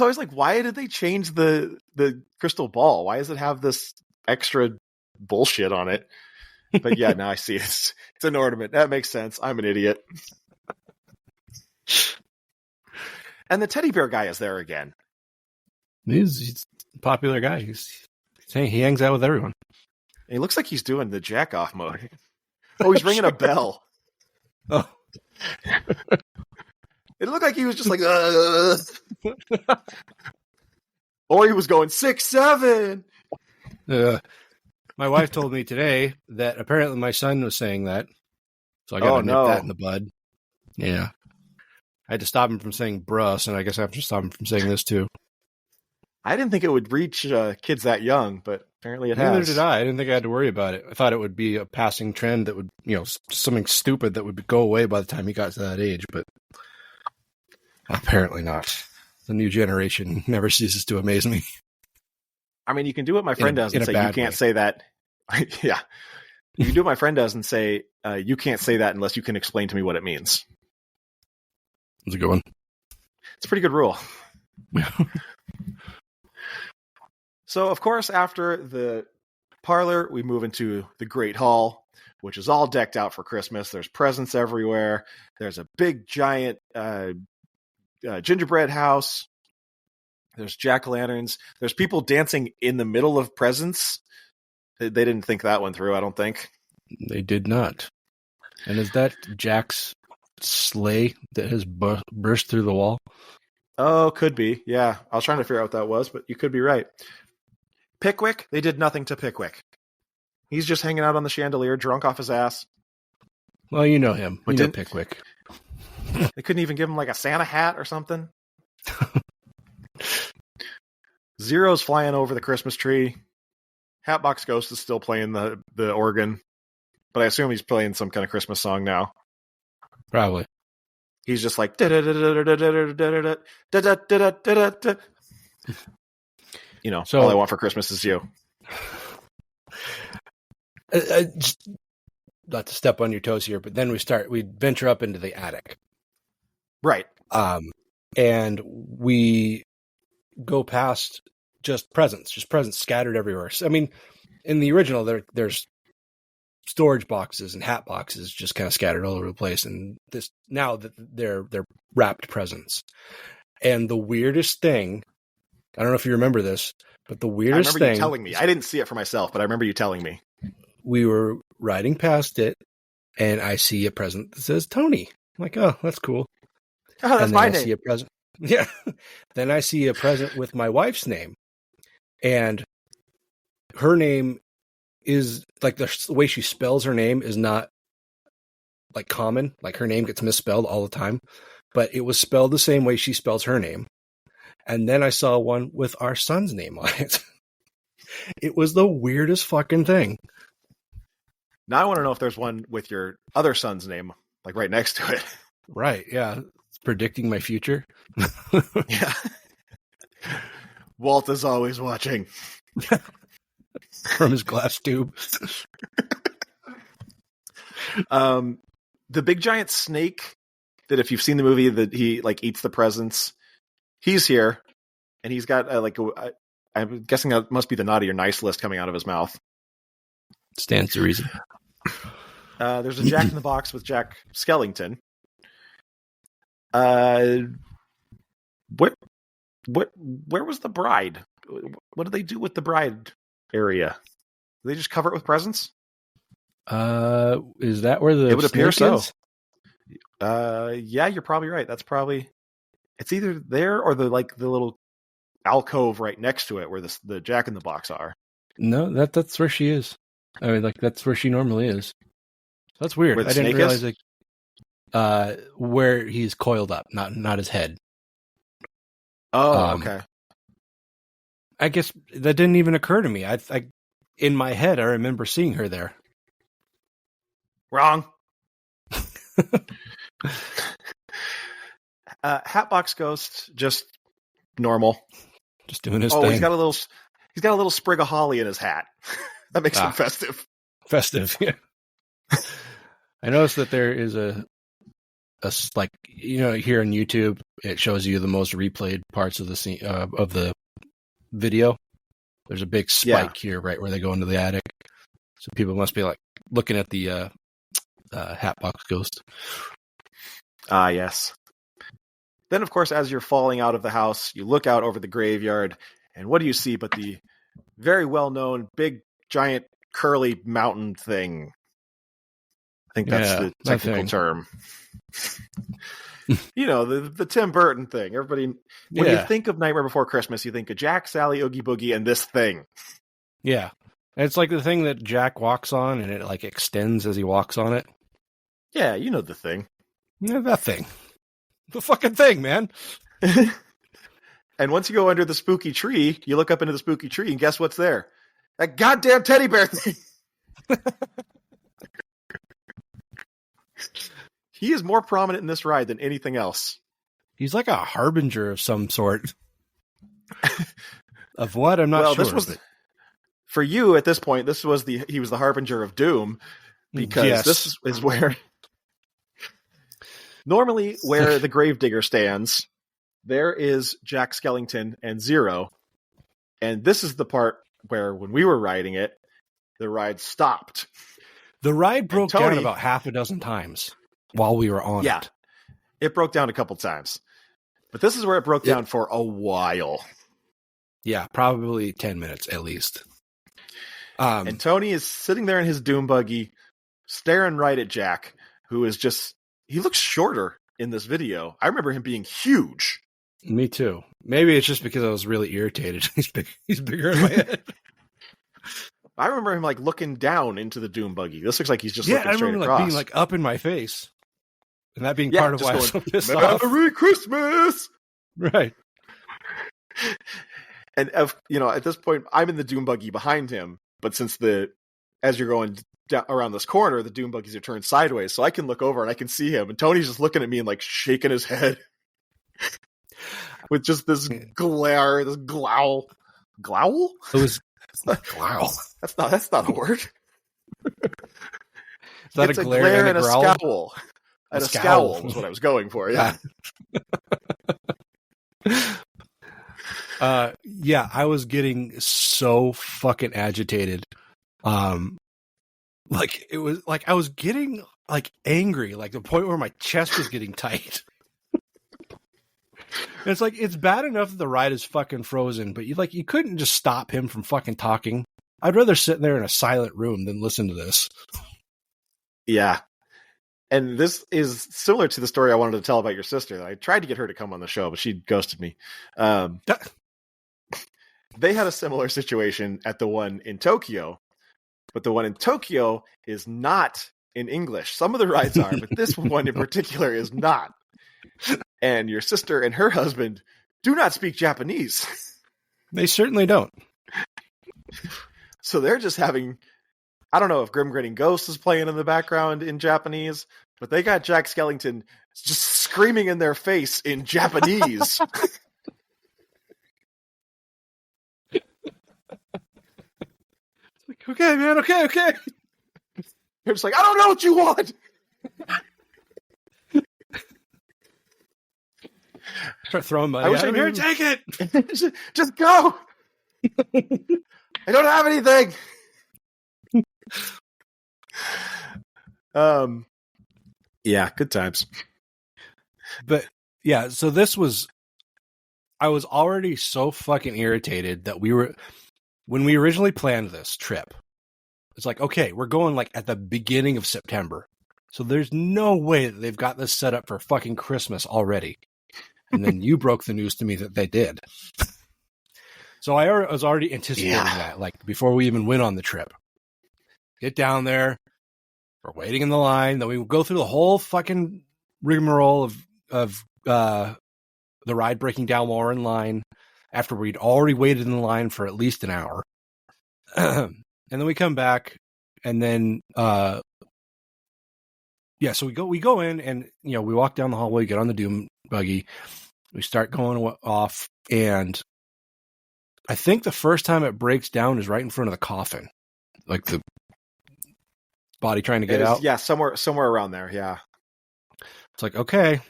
always like, why did they change the crystal ball? Why does it have this extra bullshit on it? But yeah, now I see it. It's an ornament. That makes sense. I'm an idiot. And the teddy bear guy is there again. He's a popular guy. He hangs out with everyone. And he looks like he's doing the jack off mode. Oh, he's ringing a bell. Oh. It looked like he was just like, or he was going 6, 7. My wife told me today that apparently my son was saying that. So I got to nip that in the bud. Yeah. I had to stop him from saying bruh, so I guess I have to stop him from saying this too. I didn't think it would reach kids that young, but apparently it has. Neither did I. I didn't think I had to worry about it. I thought it would be a passing trend that would, something stupid that would go away by the time he got to that age, but apparently not. The new generation never ceases to amaze me. I mean, you can do what my friend does and say, you can't say that. Yeah. You can do what my friend does and say, you can't say that unless you can explain to me what it means. That's a good one. It's a pretty good rule. So, of course, after the parlor, we move into the Great Hall, which is all decked out for Christmas. There's presents everywhere. There's a big, giant gingerbread house. There's jack-o'-lanterns. There's people dancing in the middle of presents. They didn't think that one through, I don't think. They did not. And is that Jack's sleigh that has burst through the wall? Oh, could be. Yeah. I was trying to figure out what that was, but you could be right. Pickwick, they did nothing to Pickwick. He's just hanging out on the chandelier, drunk off his ass. Well, you know him. You know Pickwick. They couldn't even give him like a Santa hat or something. Zero's flying over the Christmas tree. Hatbox Ghost is still playing the organ, but I assume he's playing some kind of Christmas song now. Probably. He's just like so, all I want for Christmas is you. Just, not to step on your toes here, but then we venture up into the attic. Right. And we go past just presents scattered everywhere. So, I mean, in the original, there's storage boxes and hat boxes just kind of scattered all over the place, and this now that they're wrapped presents. And the weirdest thing, I don't know if you remember this, but the weirdest I remember thing, you telling me. I didn't see it for myself, but I remember you telling me. We were riding past it, and I see a present that says Tony. I'm like, oh, that's cool. Oh, that's my name. See a present. Yeah. Then I see a present with my wife's name, and her name is like the way she spells her name is not like common. Like her name gets misspelled all the time, but it was spelled the same way she spells her name. And then I saw one with our son's name on it. It was the weirdest fucking thing. Now I want to know if there's one with your other son's name, like right next to it. Right. Yeah. It's predicting my future. Yeah. Walt is always watching. From his glass tube. The big giant snake that, if you've seen the movie, that he like eats the presents, he's here, and he's got I'm guessing that must be the naughty or nice list coming out of his mouth. Stands to reason. There's a Jack in the Box with Jack Skellington. Where was the bride? What did they do with the bride area? Did they just cover it with presents? Is that where it would appear so? Is? Yeah, you're probably right. That's probably, it's either there or the little alcove right next to it where the Jack in the Box are. No, that's where she is. I mean, like that's where she normally is. That's weird. I didn't realize where he's coiled up, not his head. Oh, okay. I guess that didn't even occur to me. I in my head, I remember seeing her there. Wrong. Hatbox Ghost, just normal, just doing his thing. He's got a little sprig of holly in his hat. That makes him festive. Festive, yeah. I noticed that there is a like, you know, here on YouTube, it shows you the most replayed parts of the scene of the video. There's a big spike here, right where they go into the attic. So people must be like looking at the Hatbox Ghost. Ah, yes. Then, of course, as you're falling out of the house, you look out over the graveyard, and what do you see but the very well-known big, giant, curly mountain thing? I think that's the technical term. You know, the Tim Burton thing. Everybody, when you think of Nightmare Before Christmas, you think of Jack, Sally, Oogie Boogie, and this thing. Yeah. It's like the thing that Jack walks on, and it like extends as he walks on it. Yeah, you know the thing. Yeah, that thing. The fucking thing, man. And once you go under the spooky tree, you look up into the spooky tree, and guess what's there? That goddamn teddy bear thing. He is more prominent in this ride than anything else. He's like a harbinger of some sort. Of what? I'm not sure. This was for you at this point. He was the harbinger of doom, because this is where normally where the gravedigger stands, there is Jack Skellington and Zero, and this is the part where when we were riding it, the ride stopped. The ride broke down about half a dozen times while we were on it. Yeah, it broke down a couple times. But this is where it broke down for a while. Yeah, probably 10 minutes at least. And Tony is sitting there in his doom buggy, staring right at Jack, who is just, he looks shorter in this video. I remember him being huge. Me too. Maybe it's just because I was really irritated. He's bigger in my head. I remember him like looking down into the doom buggy. This looks like he's just looking straight across. I remember like being like up in my face. And that being part of why I was so pissed off. Merry Christmas! Right. And at this point, I'm in the doom buggy behind him. But since as you're going down around this corner, the doom buggies are turned sideways, so I can look over and I can see him. And Tony's just looking at me and like shaking his head with just this glare, this growl. Growl? It was growl. That's not a word. Is that it's a glare and a scowl? And a scowl was what I was going for, yeah. Yeah, I was getting so fucking agitated. Like it was like I was getting like angry, like the point where my chest was getting tight. It's like it's bad enough that the ride is fucking frozen, but you couldn't just stop him from fucking talking. I'd rather sit there in a silent room than listen to this. Yeah. And this is similar to the story I wanted to tell about your sister. I tried to get her to come on the show, but she ghosted me. They had a similar situation at the one in Tokyo, but the one in Tokyo is not in English. Some of the rides are, but this one in particular is not. And your sister and her husband do not speak Japanese. They certainly don't. So they're just having, I don't know if Grim Grinning Ghost is playing in the background in Japanese, but they got Jack Skellington just screaming in their face in Japanese. Like, okay, man, okay. They're just like, I don't know what you want. Start throwing money. I wish I here, take it. Just go. I don't have anything. Yeah, good times. But yeah, so this was, I was already so fucking irritated that when we originally planned this trip, it's like, okay, we're going like at the beginning of September. So there's no way that they've got this set up for fucking Christmas already. And then you broke the news to me that they did. So I was already anticipating that, like before we even went on the trip. Get down there. We're waiting in the line. Then we go through the whole fucking rigmarole of the ride breaking down while we're in line after we'd already waited in the line for at least an hour. And then we come back and then, so we go in and, we walk down the hallway, get on the Doom buggy. We start going off, and I think the first time it breaks down is right in front of the coffin, like the body trying to get out. Yeah, somewhere around there. Yeah, it's like, okay.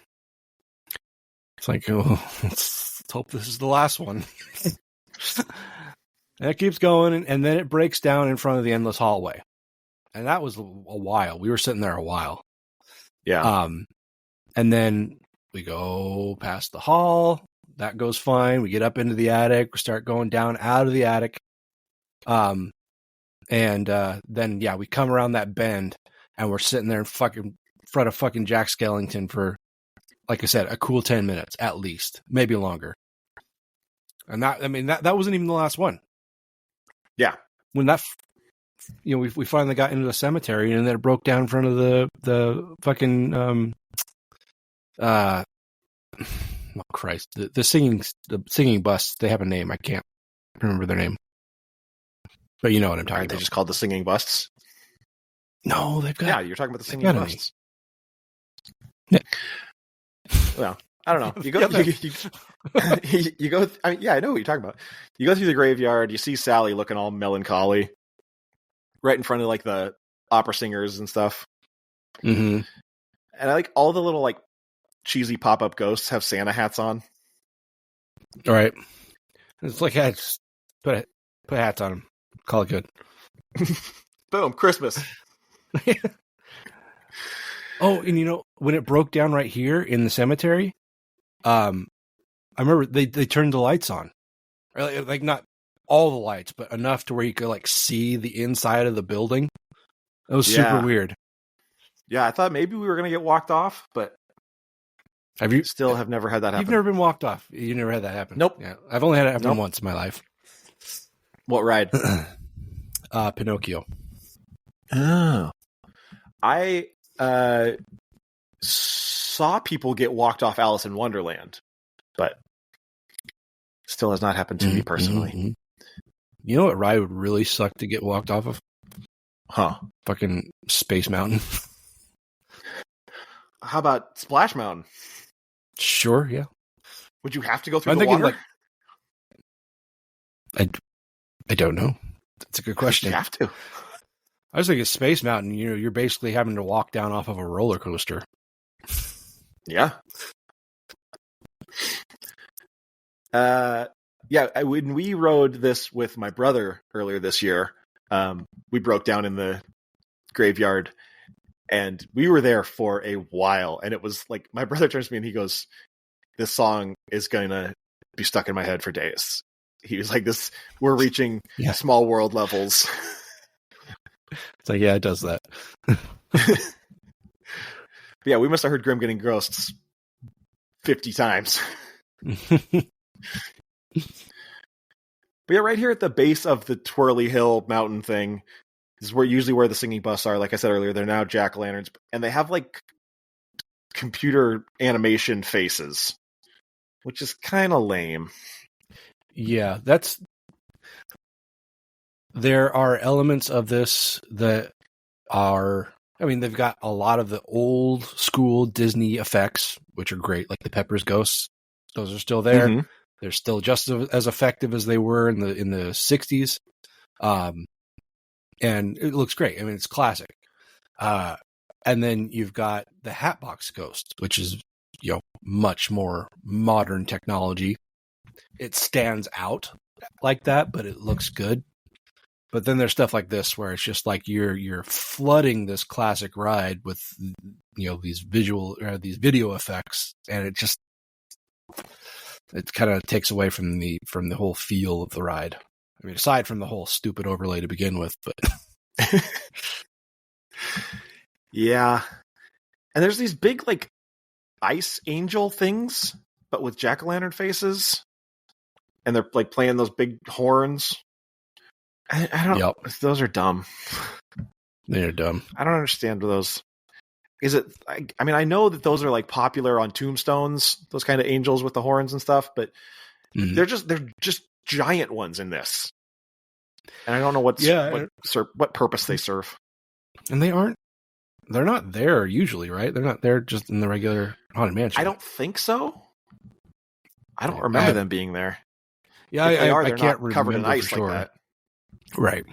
It's like, oh, let's hope this is the last one. And it keeps going, and then it breaks down in front of the endless hallway, and that was a while. We were sitting there a while. Yeah. And then we go past the hall. That goes fine. We get up into the attic. We start going down out of the attic. Then we come around that bend, and we're sitting there in front of fucking Jack Skellington for, like I said, a cool 10 minutes at least, maybe longer. And that wasn't even the last one. Yeah. When that, we finally got into the cemetery, and then it broke down in front of the fucking oh Christ, the singing bus. They have a name. I can't remember their name, but you know what I'm talking Aren't about. They just called the singing busts? No, they've got. Yeah, you're talking about the singing busts. Yeah. Well, I don't know. You go. You go. I know what you're talking about. You go through the graveyard. You see Sally looking all melancholy, right in front of like the opera singers and stuff. Mm-hmm. And I like all the little like cheesy pop-up ghosts have Santa hats on. All right. It's like hats. Put hats on them. Call it good. Boom, Christmas. Oh, and when it broke down right here in the cemetery, I remember they turned the lights on. Like not all the lights, but enough to where you could like see the inside of the building. It was super weird. Yeah, I thought maybe we were going to get walked off, but have never had that happen. You've never been walked off. You never had that happen. Nope. Yeah, I've only had it happen once in my life. What ride? Pinocchio. Oh. I saw people get walked off Alice in Wonderland, but still has not happened to me personally. Mm-hmm. You know what ride would really suck to get walked off of? Huh. Fucking Space Mountain. How about Splash Mountain? Sure, yeah. Would you have to go through the water? I don't know. That's a good question. You have to. I was thinking Space Mountain, you're basically having to walk down off of a roller coaster. Yeah. Yeah, when we rode this with my brother earlier this year, we broke down in the graveyard, and we were there for a while. And it was like, my brother turns to me and he goes, "This song is going to be stuck in my head for days." He was like, we're reaching small world levels. It's like, yeah, it does that. Yeah, we must have heard Grim Getting Ghosts 50 times. But yeah, right here at the base of the Twirly Hill mountain thing is usually where the singing busts are. Like I said earlier, they're now jack-o'-lanterns, and they have like computer animation faces, which is kind of lame. Yeah, there are elements of this that are, I mean, they've got a lot of the old school Disney effects, which are great, like the Pepper's Ghosts. Those are still there. Mm-hmm. They're still just as effective as they were in the 60s. And it looks great. I mean, it's classic. And then you've got the Hatbox Ghost, which is, much more modern technology. It stands out like that, but it looks good. But then there's stuff like this where it's just like you're flooding this classic ride with these video effects, and it kind of takes away from the whole feel of the ride. I mean, aside from the whole stupid overlay to begin with, but yeah. And there's these big like ice angel things, but with jack-o'-lantern faces, and they're like playing those big horns. I don't. Yep. Those are dumb. They're dumb. I don't understand those. Is it? I mean, I know that those are like popular on tombstones, those kind of angels with the horns and stuff, but they're just giant ones in this, and I don't know what purpose they serve. And they're not there usually, right? They're not there just in the regular Haunted Mansion. I don't think so. I don't remember them being there. Yeah, I can't remember covered in ice sure. like that. Right.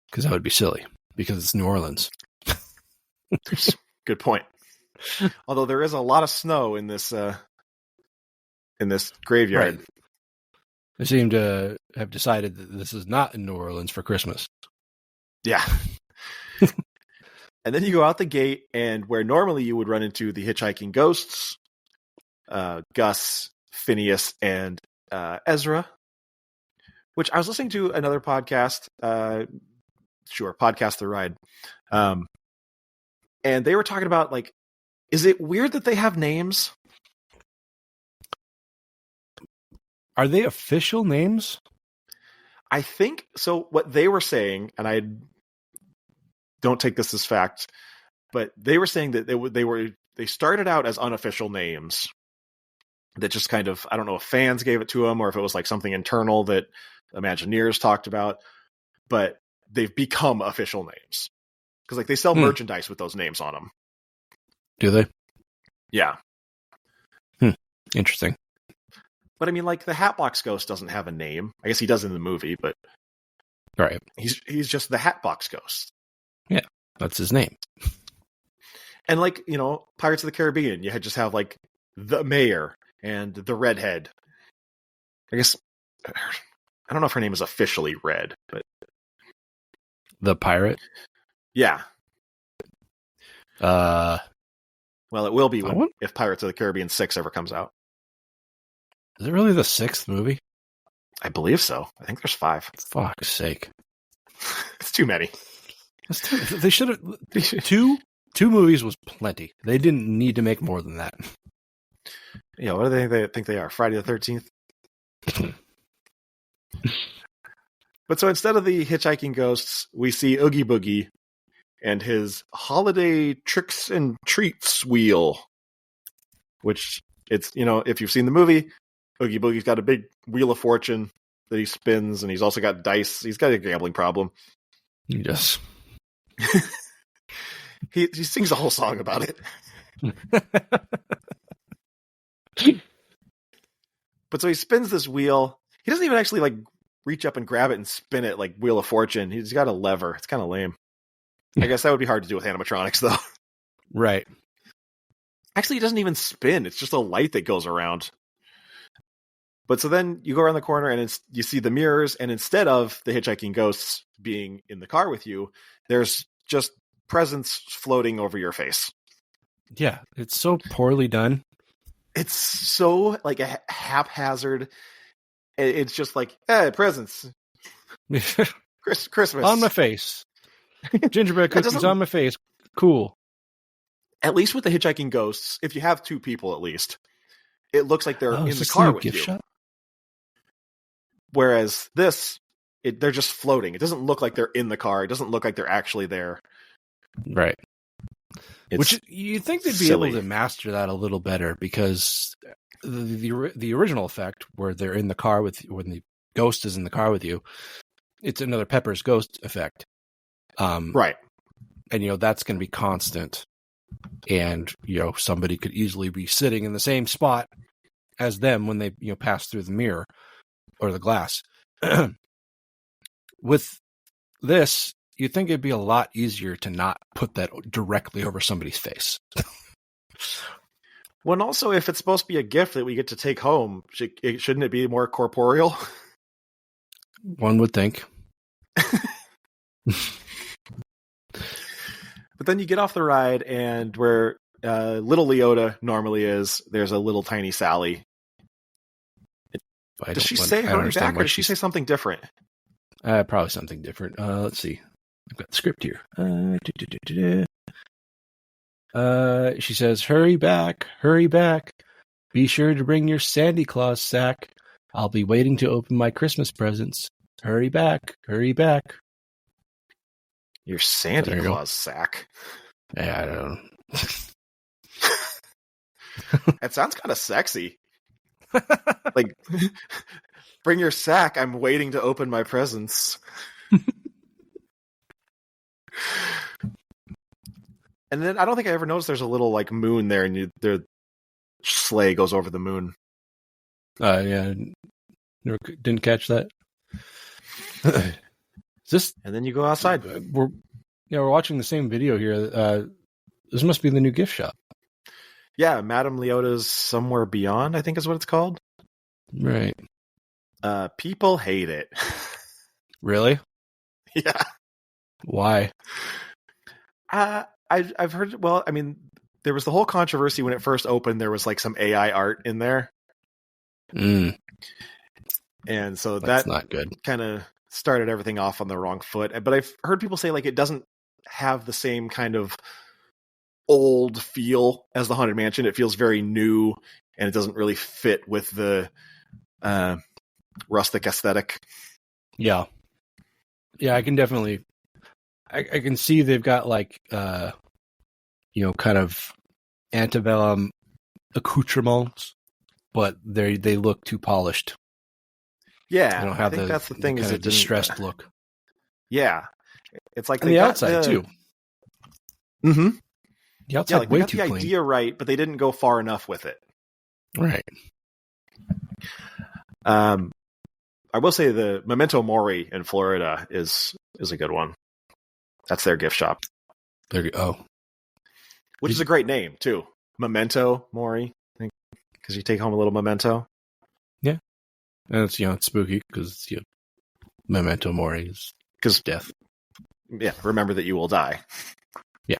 Because that would be silly, because it's New Orleans. Good point. Although there is a lot of snow in this graveyard. Right. They seem to have decided that this is not in New Orleans for Christmas. Yeah. And then you go out the gate, and where normally you would run into the hitchhiking ghosts, Gus, Phineas, and Ezra, which I was listening to another podcast, Podcast The Ride. And they were talking about, like, is it weird that they have names? Are they official names? I think so. What they were saying, and I don't take this as fact, but they were saying that they started out as unofficial names that just kind of, I don't know if fans gave it to them or if it was like something internal that Imagineers talked about, but they've become official names because like they sell merchandise with those names on them. Do they? Yeah. Interesting. But I mean, like the Hatbox Ghost doesn't have a name. I guess he does in the movie, but right, he's just the Hatbox Ghost. Yeah, that's his name. And like, Pirates of the Caribbean, you just have like the mayor and the redhead. I guess I don't know if her name is officially Red, but the pirate. Yeah. Well, it will be if Pirates of the Caribbean 6 ever comes out. Is it really the 6th movie? I believe so. I think there's 5. Fuck's sake. It's too many. They should have... Two movies was plenty. They didn't need to make more than that. Yeah, what do they think they are? Friday the 13th? But so instead of the hitchhiking ghosts, we see Oogie Boogie and his holiday tricks and treats wheel, which it's, if you've seen the movie, Oogie Boogie's got a big wheel of fortune that he spins, and he's also got dice. He's got a gambling problem. He does. He sings a whole song about it. But so he spins this wheel. He doesn't even actually like reach up and grab it and spin it like Wheel of Fortune. He's got a lever. It's kind of lame. I guess that would be hard to do with animatronics, though. Right. Actually, he doesn't even spin. It's just a light that goes around. But so then you go around the corner and you see the mirrors, and instead of the hitchhiking ghosts being in the car with you, there's just presents floating over your face. Yeah, it's so poorly done. It's so like a haphazard. It's just like, presents. Christmas. On my face. Gingerbread cookies on my face. Cool. At least with the hitchhiking ghosts, if you have two people at least, it looks like they're in the car with you. Shop? Whereas this, they're just floating. It doesn't look like they're in the car. It doesn't look like they're actually there. Right. Which you think they'd be able to master that a little better, because the original effect where they're in the car when the ghost is in the car with you, it's another Pepper's ghost effect. Right. And, that's going to be constant. And, somebody could easily be sitting in the same spot as them when they, pass through the mirror or the glass. With this, you'd think it'd be a lot easier to not put that directly over somebody's face. Well, and also, if it's supposed to be a gift that we get to take home, shouldn't it be more corporeal? One would think. But then you get off the ride, and where little Leota normally is, there's a little tiny Sally. Does she say hurry back, or does she say something different? Probably something different. Let's see. I've got the script here. She says, hurry back. Be sure to bring your Sandy Claus sack. I'll be waiting to open my Christmas presents. Hurry back. Your Santa Claus sack. Yeah, I don't know. That sounds kind of sexy. Like, bring your sack. I'm waiting to open my presents. And then I don't think I ever noticed there's a little like moon there, and their sleigh goes over the moon. Yeah, never didn't catch that. And then you go outside. We're watching the same video here. This must be the new gift shop. Yeah, Madame Leota's Somewhere Beyond, I think is what it's called. Right. People hate it. Really? Yeah. Why? I've heard. Well, I mean, there was the whole controversy when it first opened. There was like some AI art in there, and so that's not good. Kind of started everything off on the wrong foot. But I've heard people say like it doesn't have the same kind of old feel as the Haunted Mansion. It feels very new, and it doesn't really fit with the rustic aesthetic. Yeah, I can definitely. I can see they've got like kind of antebellum accoutrements, but they look too polished. Yeah, they don't have that's the thing, is a distressed look. Yeah, it's like the outside too. Mm-hmm. The outside way too clean. The idea right, but they didn't go far enough with it. Right. I will say the Memento Mori in Florida is a good one. That's their gift shop. Which is a great name too. Memento Mori, I think, because you take home a little memento. Yeah, and it's it's spooky because Memento Mori is because death. Yeah, remember that you will die. Yeah.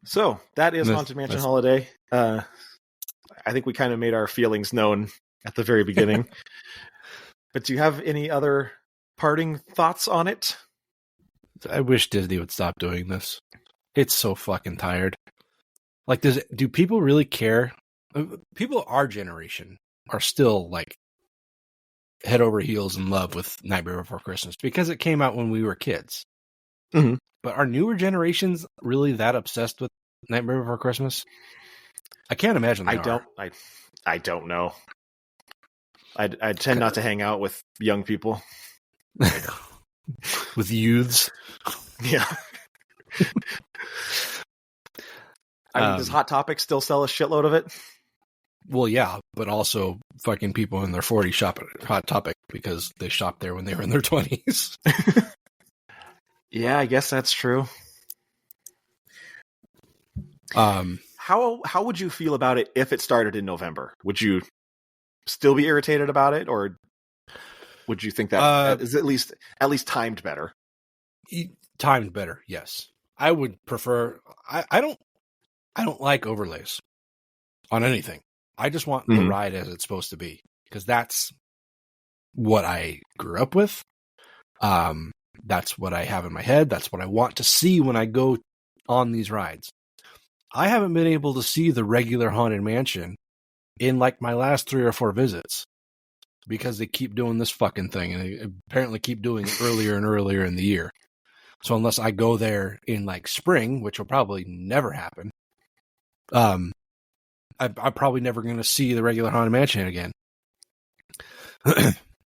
So that is Haunted Mansion Holiday. I think we kind of made our feelings known at the very beginning. But do you have any other parting thoughts on it? I wish Disney would stop doing this. It's so fucking tired. Like, do people really care? People our generation are still like head over heels in love with Nightmare Before Christmas because it came out when we were kids. Mm-hmm. But are newer generations really that obsessed with Nightmare Before Christmas? I can't imagine they are. I don't know. I tend not to hang out with young people. With youths. Yeah. I mean, does Hot Topic still sell a shitload of it? Well, yeah, but also fucking people in their 40s shop at Hot Topic because they shopped there when they were in their 20s. Yeah, I guess that's true. how would you feel about it if it started in November? Would you still be irritated about it, or would you think that is at least timed better? Timed better, yes. I would prefer. I don't like overlays on anything. I just want the ride as it's supposed to be, because that's what I grew up with. That's what I have in my head. That's what I want to see when I go on these rides. I haven't been able to see the regular Haunted Mansion in like my last 3 or 4 visits, because they keep doing this fucking thing, and they apparently keep doing it earlier and earlier in the year. So unless I go there in like spring, which will probably never happen, I'm probably never going to see the regular Haunted Mansion again.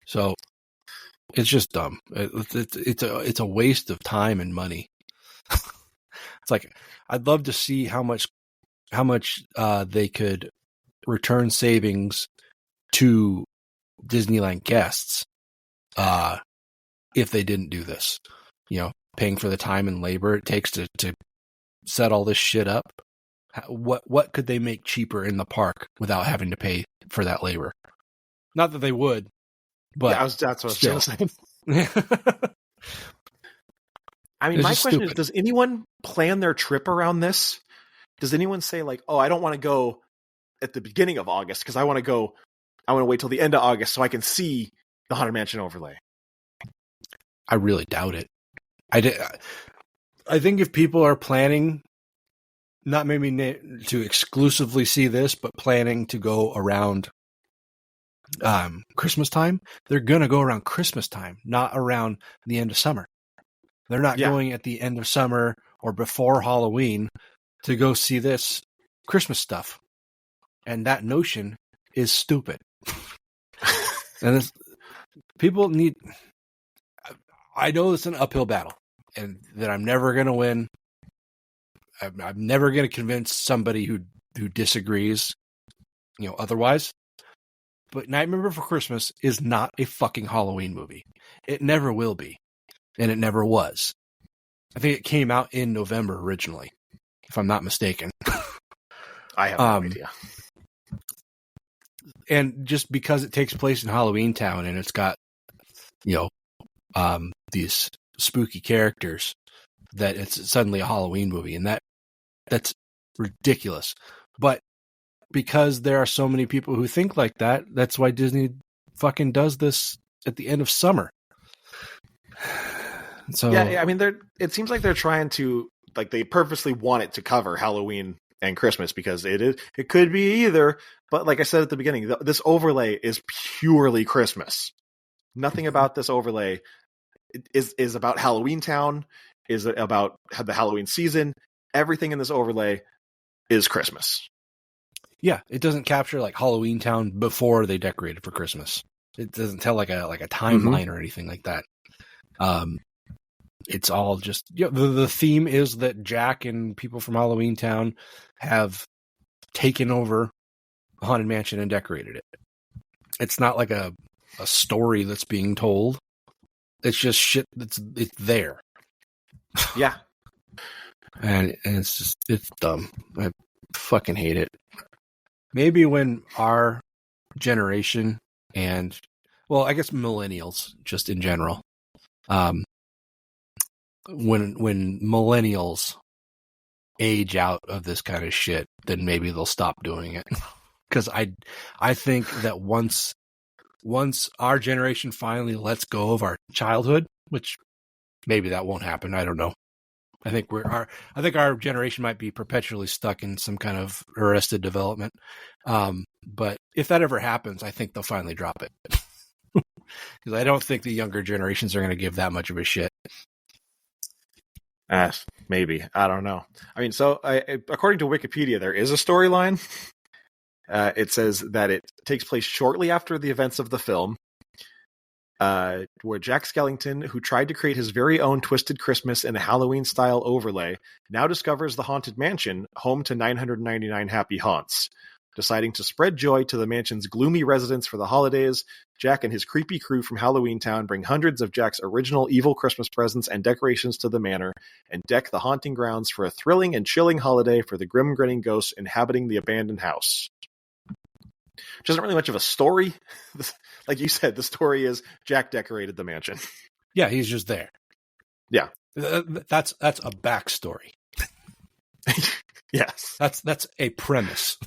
So it's just dumb. It's a waste of time and money. It's like, I'd love to see how much they could return savings to Disneyland guests if they didn't do this. You know, paying for the time and labor it takes to set all this shit up. What could they make cheaper in the park without having to pay for that labor? Not that they would, but yeah, that's what I was saying. I mean, my question is, does anyone plan their trip around this? Does anyone say like, oh, I don't want to go at the beginning of August because I want to wait till the end of August so I can see the Haunted Mansion overlay? I really doubt it. I think if people are planning, not maybe to exclusively see this, but planning to go around Christmas time, they're going to go around Christmas time, not around the end of summer. They're not going at the end of summer or before Halloween to go see this Christmas stuff. And that notion is stupid. And people need... I know it's an uphill battle, and that I'm never going to win. I'm never going to convince somebody who disagrees, otherwise. But Nightmare Before Christmas is not a fucking Halloween movie. It never will be. And it never was. I think it came out in November originally, if I'm not mistaken. I have no idea. And just because it takes place in Halloween Town and it's got, these spooky characters, that it's suddenly a Halloween movie, and that's ridiculous. But because there are so many people who think like that, that's why Disney fucking does this at the end of summer. So yeah, I mean, it seems like they're trying to, like, they purposely want it to cover Halloween and Christmas because it could be either. But like I said at the beginning, this overlay is purely Christmas. Nothing about this overlay is about Halloween Town, is about the Halloween season. Everything in this overlay is Christmas. Yeah, it doesn't capture like Halloween Town before they decorated for Christmas. It doesn't tell like a timeline or anything like that. It's all just the theme is that Jack and people from Halloween Town have taken over Haunted Mansion and decorated it. It's not like a story that's being told. It's just shit it's there. Yeah. And it's dumb. I fucking hate it. Maybe when our generation and, well, I guess millennials just in general, when millennials age out of this kind of shit, then maybe they'll stop doing it. Because I think that once our generation finally lets go of our childhood, which maybe that won't happen, I don't know. I think our generation might be perpetually stuck in some kind of arrested development. But if that ever happens, I think they'll finally drop it. Because I don't think the younger generations are going to give that much of a shit. Maybe. I don't know. I mean, so according to Wikipedia, there is a storyline. It says that it takes place shortly after the events of the film, where Jack Skellington, who tried to create his very own Twisted Christmas and a Halloween-style overlay, now discovers the Haunted Mansion, home to 999 happy haunts. Deciding to spread joy to the mansion's gloomy residents for the holidays, Jack and his creepy crew from Halloween Town bring hundreds of Jack's original evil Christmas presents and decorations to the manor and deck the haunting grounds for a thrilling and chilling holiday for the grim grinning ghosts inhabiting the abandoned house. Which isn't really much of a story. Like you said, the story is Jack decorated the mansion. Yeah, he's just there. Yeah. That's a backstory. Yes. That's a premise.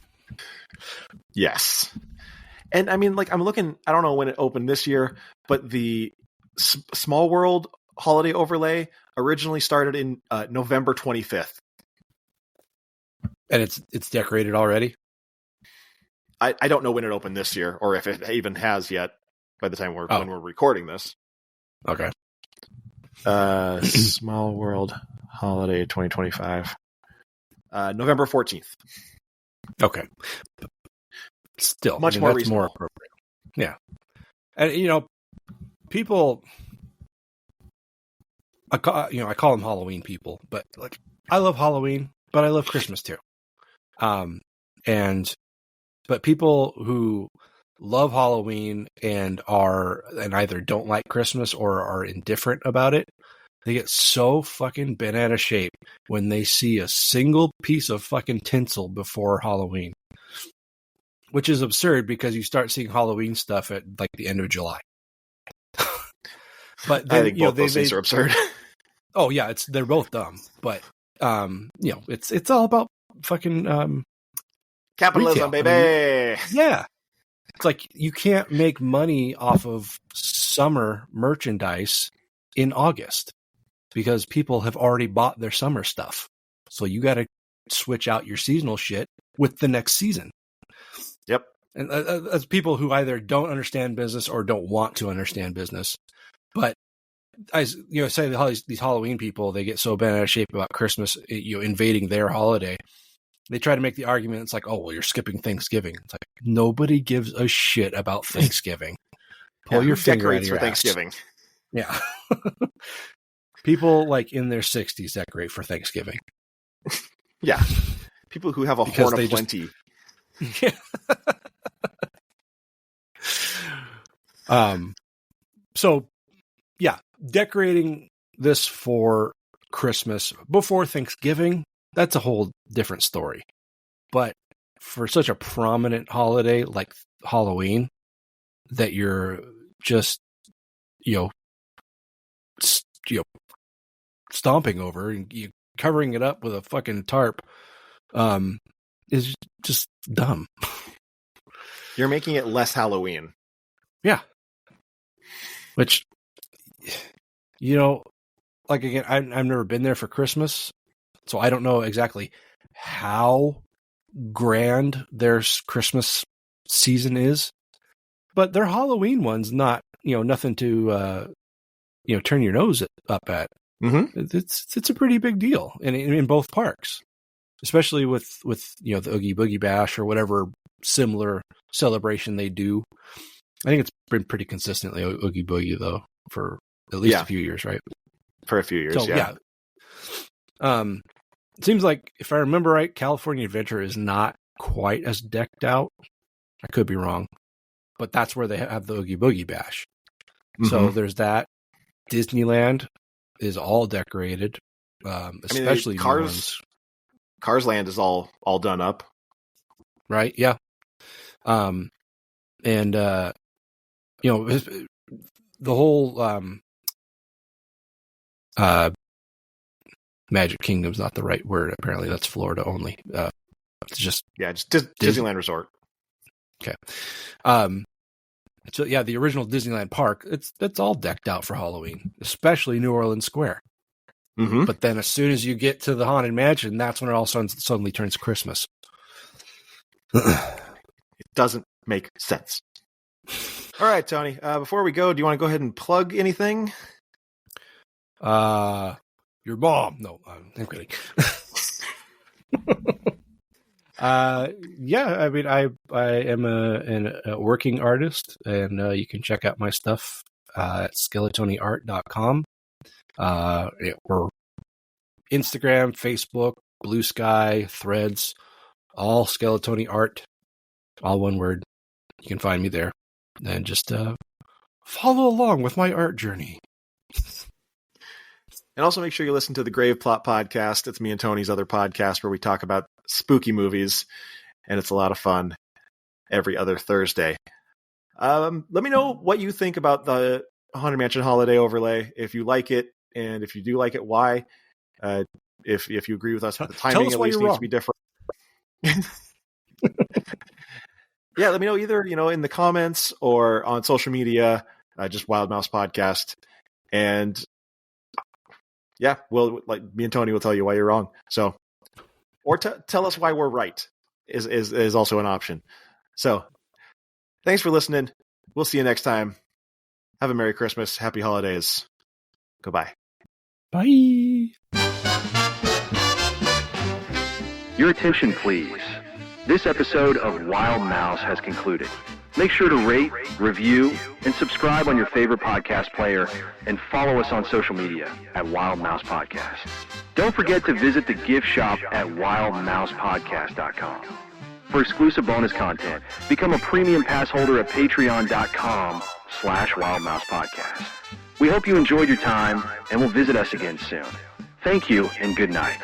Yes. And I mean, like, I'm looking, I don't know when it opened this year, but the Small World holiday overlay originally started in November 25th. And it's decorated already? I don't know when it opened this year, or if it even has yet by the time when we're recording this. Okay. Small World Holiday 2025. November 14th. Okay. Still, much more that's reasonable. More appropriate. Yeah. And, people, I call them Halloween people, but like, I love Halloween, but I love Christmas too. But people who love Halloween and either don't like Christmas or are indifferent about it, they get so fucking bent out of shape when they see a single piece of fucking tinsel before Halloween, which is absurd because you start seeing Halloween stuff at like the end of July. But then, I think both those things are absurd. Oh yeah, they're both dumb, but it's all about fucking capitalism, retail. baby. Yeah. It's like you can't make money off of summer merchandise in August because people have already bought their summer stuff. So you got to switch out your seasonal shit with the next season. Yep. And as people who either don't understand business or don't want to understand business. But as say these Halloween people, they get so bent out of shape about Christmas, invading their holiday. They try to make the argument. It's like, oh, well, you're skipping Thanksgiving. It's like, nobody gives a shit about Thanksgiving. Pull your finger out of your for ass. Thanksgiving. Yeah. People like in their 60s decorate for Thanksgiving. Yeah. People who have a horn of plenty. Yeah. So, yeah, decorating this for Christmas before Thanksgiving, that's a whole different story. But for such a prominent holiday like Halloween, that you're just, stomping over and you covering it up with a fucking tarp, is just dumb. You're making it less Halloween. Yeah. Which, like again, I've never been there for Christmas, so I don't know exactly how grand their Christmas season is. But their Halloween one's not, nothing to, turn your nose up at. Mm-hmm. It's a pretty big deal in both parks, especially with the Oogie Boogie Bash or whatever similar celebration they do. I think it's been pretty consistently Oogie Boogie though for at least a few years, right? For a few years, so, yeah. It seems like if I remember right, California Adventure is not quite as decked out. I could be wrong, but that's where they have the Oogie Boogie Bash. Mm-hmm. So there's that. Disneyland is all decorated, especially Cars Land is all done up, right? Yeah. The whole Magic Kingdom's not the right word. Apparently, that's Florida only. It's just Disneyland Resort. Okay. So yeah, the original Disneyland park, it's all decked out for Halloween, especially New Orleans Square. Mm-hmm. But then as soon as you get to the Haunted Mansion, that's when it all suddenly turns Christmas. It doesn't make sense. All right, Tony. Before we go, do you want to go ahead and plug anything? Your mom. No, I'm kidding. Yeah, I mean, I am a working artist, and you can check out my stuff at SkeleTonyArt.com. We're Instagram, Facebook, Blue Sky, Threads, all SkeleTony Art. all one word. You can find me there. And just follow along with my art journey. And also make sure you listen to the Grave Plot podcast. It's me and Tony's other podcast where we talk about spooky movies, and it's a lot of fun every other Thursday. Let me know what you think about the Haunted Mansion holiday overlay. If you like it, and if you do like it, why? If you agree with us, the timing at least needs to be different. Yeah, let me know either, in the comments or on social media, just Wild Mouse Podcast. And yeah, me and Tony will tell you why you're wrong. So, or tell us why we're right is also an option. So, thanks for listening. We'll see you next time. Have a Merry Christmas. Happy holidays. Goodbye. Bye. Your attention, please. This episode of Wild Mouse has concluded. Make sure to rate, review, and subscribe on your favorite podcast player, and follow us on social media at Wild Mouse Podcast. Don't forget to visit the gift shop at wildmousepodcast.com. For exclusive bonus content, become a premium pass holder at patreon.com/wildmousepodcast. We hope you enjoyed your time, and will visit us again soon. Thank you, and good night.